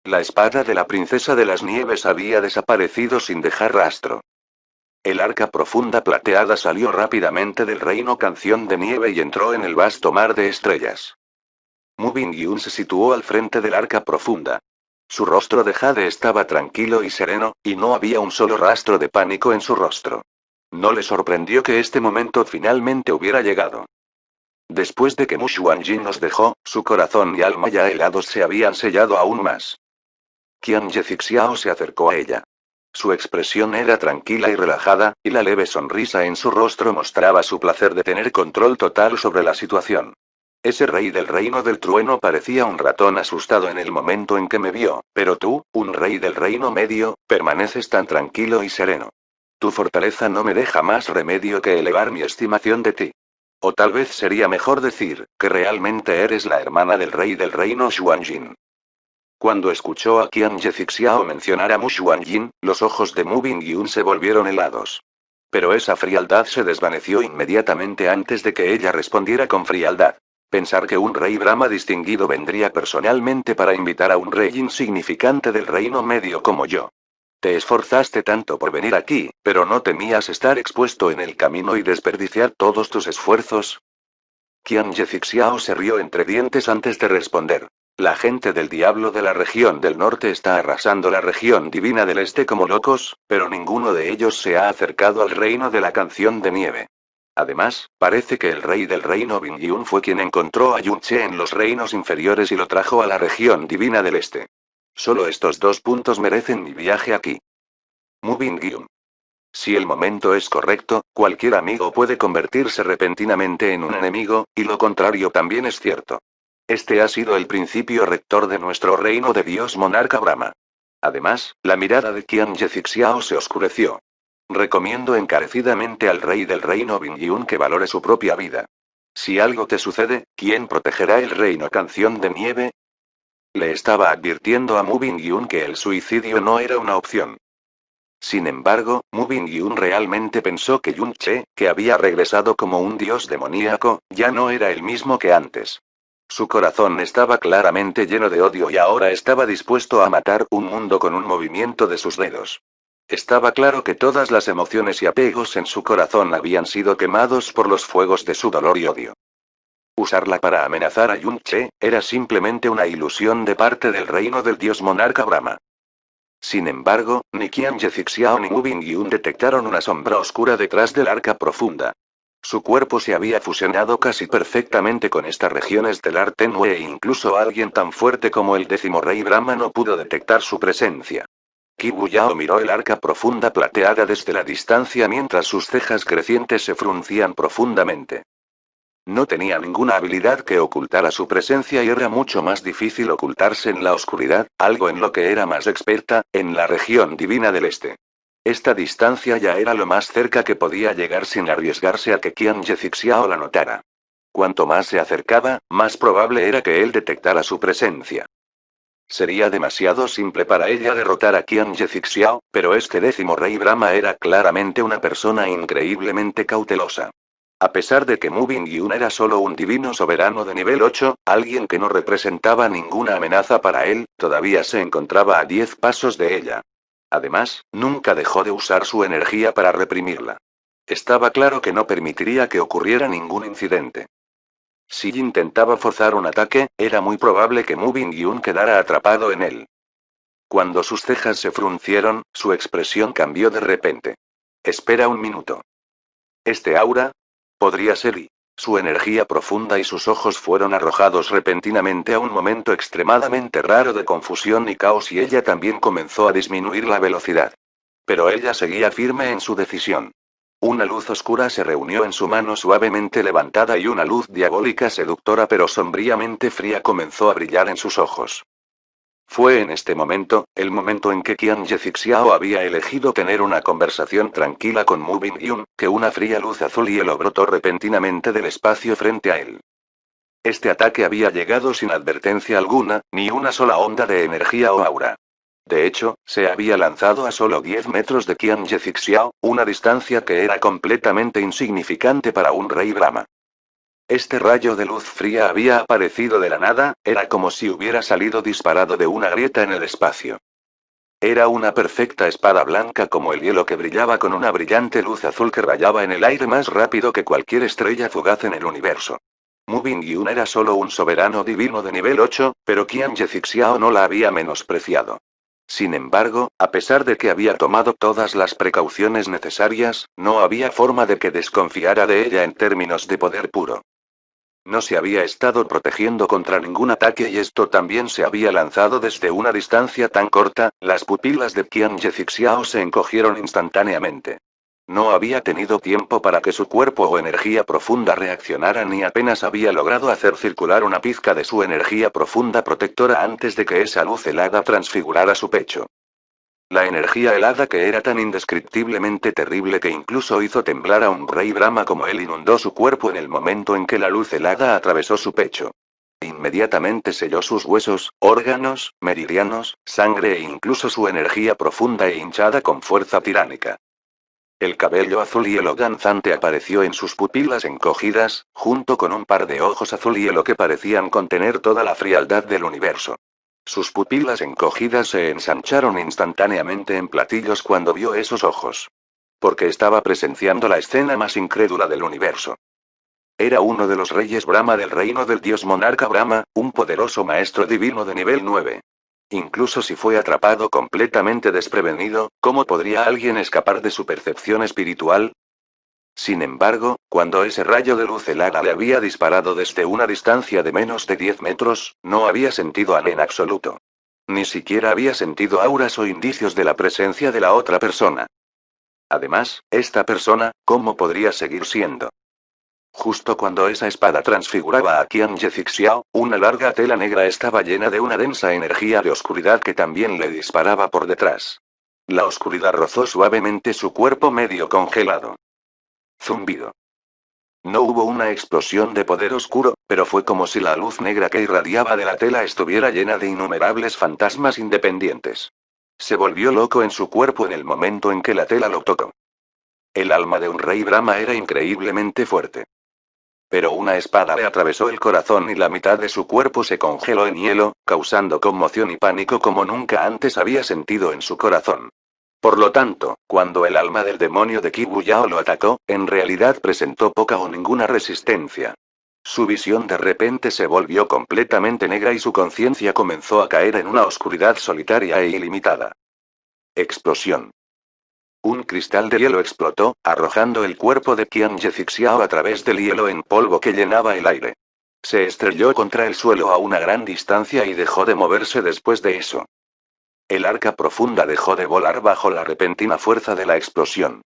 La espada de la princesa de las nieves había desaparecido sin dejar rastro. El arca profunda plateada salió rápidamente del reino Canción de Nieve y entró en el vasto mar de estrellas. Moving Yun se situó al frente del arca profunda. Su rostro de jade estaba tranquilo y sereno, y no había un solo rastro de pánico en su rostro. No le sorprendió que este momento finalmente hubiera llegado. Después de que Mu Xuanjin nos dejó, su corazón y alma ya helados se habían sellado aún más. Qian Yezixiao se acercó a ella. Su expresión era tranquila y relajada, y la leve sonrisa en su rostro mostraba su placer de tener control total sobre la situación. Ese rey del reino del trueno parecía un ratón asustado en el momento en que me vio, pero tú, un rey del reino medio, permaneces tan tranquilo y sereno. Tu fortaleza no me deja más remedio que elevar mi estimación de ti. O tal vez sería mejor decir, que realmente eres la hermana del rey del reino Xuanjin. Cuando escuchó a Qian Yezixiao mencionar a Mu Xuanjin, los ojos de Mu Bingyun se volvieron helados. Pero esa frialdad se desvaneció inmediatamente antes de que ella respondiera con frialdad. Pensar que un rey Brahma distinguido vendría personalmente para invitar a un rey insignificante del reino medio como yo. Te esforzaste tanto por venir aquí, pero no temías estar expuesto en el camino y desperdiciar todos tus esfuerzos. Qian Yezixiao se rió entre dientes antes de responder. La gente del diablo de la región del norte está arrasando la región divina del este como locos, pero ninguno de ellos se ha acercado al reino de la canción de nieve. Además, parece que el rey del reino Bingyun fue quien encontró a Yunche en los reinos inferiores y lo trajo a la región divina del este. Solo estos 2 puntos merecen mi viaje aquí. Mu Bingyun. Si el momento es correcto, cualquier amigo puede convertirse repentinamente en un enemigo, y lo contrario también es cierto. Este ha sido el principio rector de nuestro reino de Dios monarca Brahma. Además, la mirada de Qian Yezixiao se oscureció. Recomiendo encarecidamente al rey del reino Bingyun que valore su propia vida. Si algo te sucede, ¿quién protegerá el reino Canción de Nieve? Le estaba advirtiendo a Mu Bingyun que el suicidio no era una opción. Sin embargo, Mu Bingyun realmente pensó que Yun Che, que había regresado como un dios demoníaco, ya no era el mismo que antes. Su corazón estaba claramente lleno de odio y ahora estaba dispuesto a matar un mundo con un movimiento de sus dedos. Estaba claro que todas las emociones y apegos en su corazón habían sido quemados por los fuegos de su dolor y odio. Usarla para amenazar a Yun Che, era simplemente una ilusión de parte del reino del dios monarca Brahma. Sin embargo, ni Qian Yezixiao ni Mu Bingyun detectaron una sombra oscura detrás del arca profunda. Su cuerpo se había fusionado casi perfectamente con esta región estelar tenue e incluso alguien tan fuerte como el 10º rey Brahma no pudo detectar su presencia. Qibu Yao miró el arca profunda plateada desde la distancia mientras sus cejas crecientes se fruncían profundamente. No tenía ninguna habilidad que ocultara su presencia y era mucho más difícil ocultarse en la oscuridad, algo en lo que era más experta, en la región divina del este. Esta distancia ya era lo más cerca que podía llegar sin arriesgarse a que Qian Yezixiao la notara. Cuanto más se acercaba, más probable era que él detectara su presencia. Sería demasiado simple para ella derrotar a Qian Yezixiao, pero este 10º rey Brahma era claramente una persona increíblemente cautelosa. A pesar de que Mu Bingyun era solo un divino soberano de nivel 8, alguien que no representaba ninguna amenaza para él, todavía se encontraba a 10 pasos de ella. Además, nunca dejó de usar su energía para reprimirla. Estaba claro que no permitiría que ocurriera ningún incidente. Si intentaba forzar un ataque, era muy probable que Mu Bingyun quedara atrapado en él. Cuando sus cejas se fruncieron, su expresión cambió de repente. Espera un minuto. ¿Este aura? Podría ser y. Su energía profunda y sus ojos fueron arrojados repentinamente a un momento extremadamente raro de confusión y caos y ella también comenzó a disminuir la velocidad. Pero ella seguía firme en su decisión. Una luz oscura se reunió en su mano suavemente levantada y una luz diabólica seductora pero sombríamente fría comenzó a brillar en sus ojos. Fue en este momento, el momento en que Qian Yezixiao había elegido tener una conversación tranquila con Mu Bingyun, que una fría luz azul hielo brotó repentinamente del espacio frente a él. Este ataque había llegado sin advertencia alguna, ni una sola onda de energía o aura. De hecho, se había lanzado a solo 10 metros de Qiange Zixiao, una distancia que era completamente insignificante para un rey Brahma. Este rayo de luz fría había aparecido de la nada, era como si hubiera salido disparado de una grieta en el espacio. Era una perfecta espada blanca como el hielo que brillaba con una brillante luz azul que rayaba en el aire más rápido que cualquier estrella fugaz en el universo. Mu Bingyun era solo un soberano divino de nivel 8, pero Qiange Zixiao no la había menospreciado. Sin embargo, a pesar de que había tomado todas las precauciones necesarias, no había forma de que desconfiara de ella en términos de poder puro. No se había estado protegiendo contra ningún ataque y esto también se había lanzado desde una distancia tan corta, las pupilas de Qiange Zixiao se encogieron instantáneamente. No había tenido tiempo para que su cuerpo o energía profunda reaccionara ni apenas había logrado hacer circular una pizca de su energía profunda protectora antes de que esa luz helada transfigurara su pecho. La energía helada que era tan indescriptiblemente terrible que incluso hizo temblar a un rey Brahma como él inundó su cuerpo en el momento en que la luz helada atravesó su pecho. Inmediatamente selló sus huesos, órganos, meridianos, sangre e incluso su energía profunda e hinchada con fuerza tiránica. El cabello azul hielo danzante apareció en sus pupilas encogidas, junto con un par de ojos azul hielo que parecían contener toda la frialdad del universo. Sus pupilas encogidas se ensancharon instantáneamente en platillos cuando vio esos ojos. Porque estaba presenciando la escena más incrédula del universo. Era uno de los reyes Brahma del reino del dios monarca Brahma, un poderoso maestro divino de nivel 9. Incluso si fue atrapado completamente desprevenido, ¿cómo podría alguien escapar de su percepción espiritual? Sin embargo, cuando ese rayo de luz helada le había disparado desde una distancia de menos de 10 metros, no había sentido en absoluto. Ni siquiera había sentido auras o indicios de la presencia de la otra persona. Además, esta persona, ¿cómo podría seguir siendo? Justo cuando esa espada transfiguraba a Qiange Zixiao, una larga tela negra estaba llena de una densa energía de oscuridad que también le disparaba por detrás. La oscuridad rozó suavemente su cuerpo medio congelado. Zumbido. No hubo una explosión de poder oscuro, pero fue como si la luz negra que irradiaba de la tela estuviera llena de innumerables fantasmas independientes. Se volvió loco en su cuerpo en el momento en que la tela lo tocó. El alma de un rey Brahma era increíblemente fuerte. Pero una espada le atravesó el corazón y la mitad de su cuerpo se congeló en hielo, causando conmoción y pánico como nunca antes había sentido en su corazón. Por lo tanto, cuando el alma del demonio de Qibu Yao lo atacó, en realidad presentó poca o ninguna resistencia. Su visión de repente se volvió completamente negra y su conciencia comenzó a caer en una oscuridad solitaria e ilimitada. Explosión. Un cristal de hielo explotó, arrojando el cuerpo de Qiange Zixiao a través del hielo en polvo que llenaba el aire. Se estrelló contra el suelo a una gran distancia y dejó de moverse después de eso. El arca profunda dejó de volar bajo la repentina fuerza de la explosión.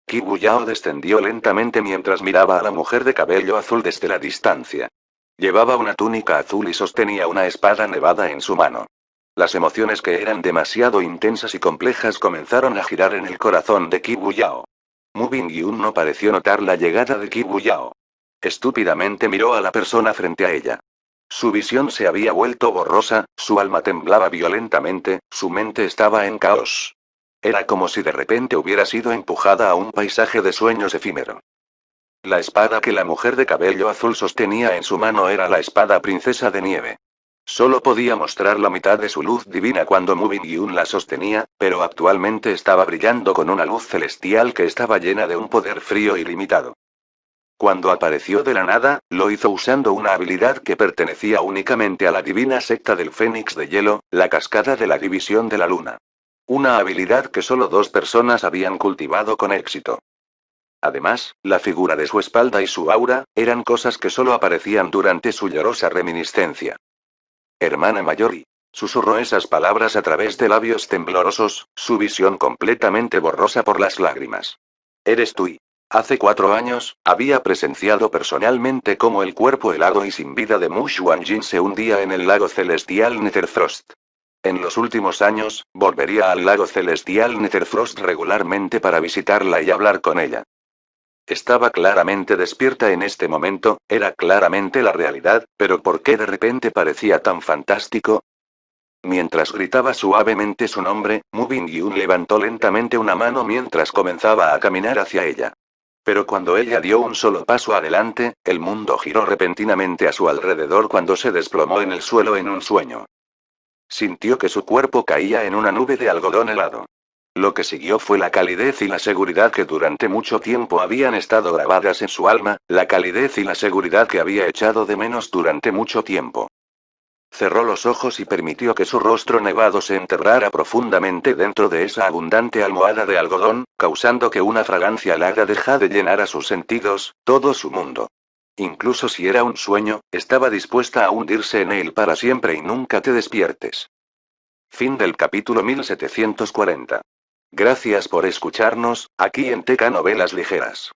Qibu Yao descendió lentamente mientras miraba a la mujer de cabello azul desde la distancia. Llevaba una túnica azul y sostenía una espada nevada en su mano. Las emociones que eran demasiado intensas y complejas comenzaron a girar en el corazón de Qibu Yao. Mu Bingyun no pareció notar la llegada de Qibu Yao. Estúpidamente miró a la persona frente a ella. Su visión se había vuelto borrosa, su alma temblaba violentamente, su mente estaba en caos. Era como si de repente hubiera sido empujada a un paisaje de sueños efímero. La espada que la mujer de cabello azul sostenía en su mano era la espada princesa de nieve. Solo podía mostrar la mitad de su luz divina cuando Mu Bingyun la sostenía, pero actualmente estaba brillando con una luz celestial que estaba llena de un poder frío ilimitado. Cuando apareció de la nada, lo hizo usando una habilidad que pertenecía únicamente a la divina secta del Fénix de Hielo, la cascada de la división de la luna. Una habilidad que solo 2 personas habían cultivado con éxito. Además, la figura de su espalda y su aura, eran cosas que solo aparecían durante su llorosa reminiscencia. Hermana mayor y... Susurró esas palabras a través de labios temblorosos, su visión completamente borrosa por las lágrimas. Eres tú y... Hace 4 años, había presenciado personalmente cómo el cuerpo helado y sin vida de Mu Xuanjin se hundía en el lago celestial Netherfrost. En los últimos años, volvería al lago celestial Netherfrost regularmente para visitarla y hablar con ella. Estaba claramente despierta en este momento, era claramente la realidad, pero ¿por qué de repente parecía tan fantástico? Mientras gritaba suavemente su nombre, Mu Bingyun levantó lentamente una mano mientras comenzaba a caminar hacia ella. Pero cuando ella dio un solo paso adelante, el mundo giró repentinamente a su alrededor cuando se desplomó en el suelo en un sueño. Sintió que su cuerpo caía en una nube de algodón helado. Lo que siguió fue la calidez y la seguridad que durante mucho tiempo habían estado grabadas en su alma, la calidez y la seguridad que había echado de menos durante mucho tiempo. Cerró los ojos y permitió que su rostro nevado se enterrara profundamente dentro de esa abundante almohada de algodón, causando que una fragancia helada de llenara sus sentidos, todo su mundo. Incluso si era un sueño, estaba dispuesta a hundirse en él para siempre y nunca te despiertes. Fin del capítulo 1740. Gracias por escucharnos, aquí en Teca Novelas Ligeras.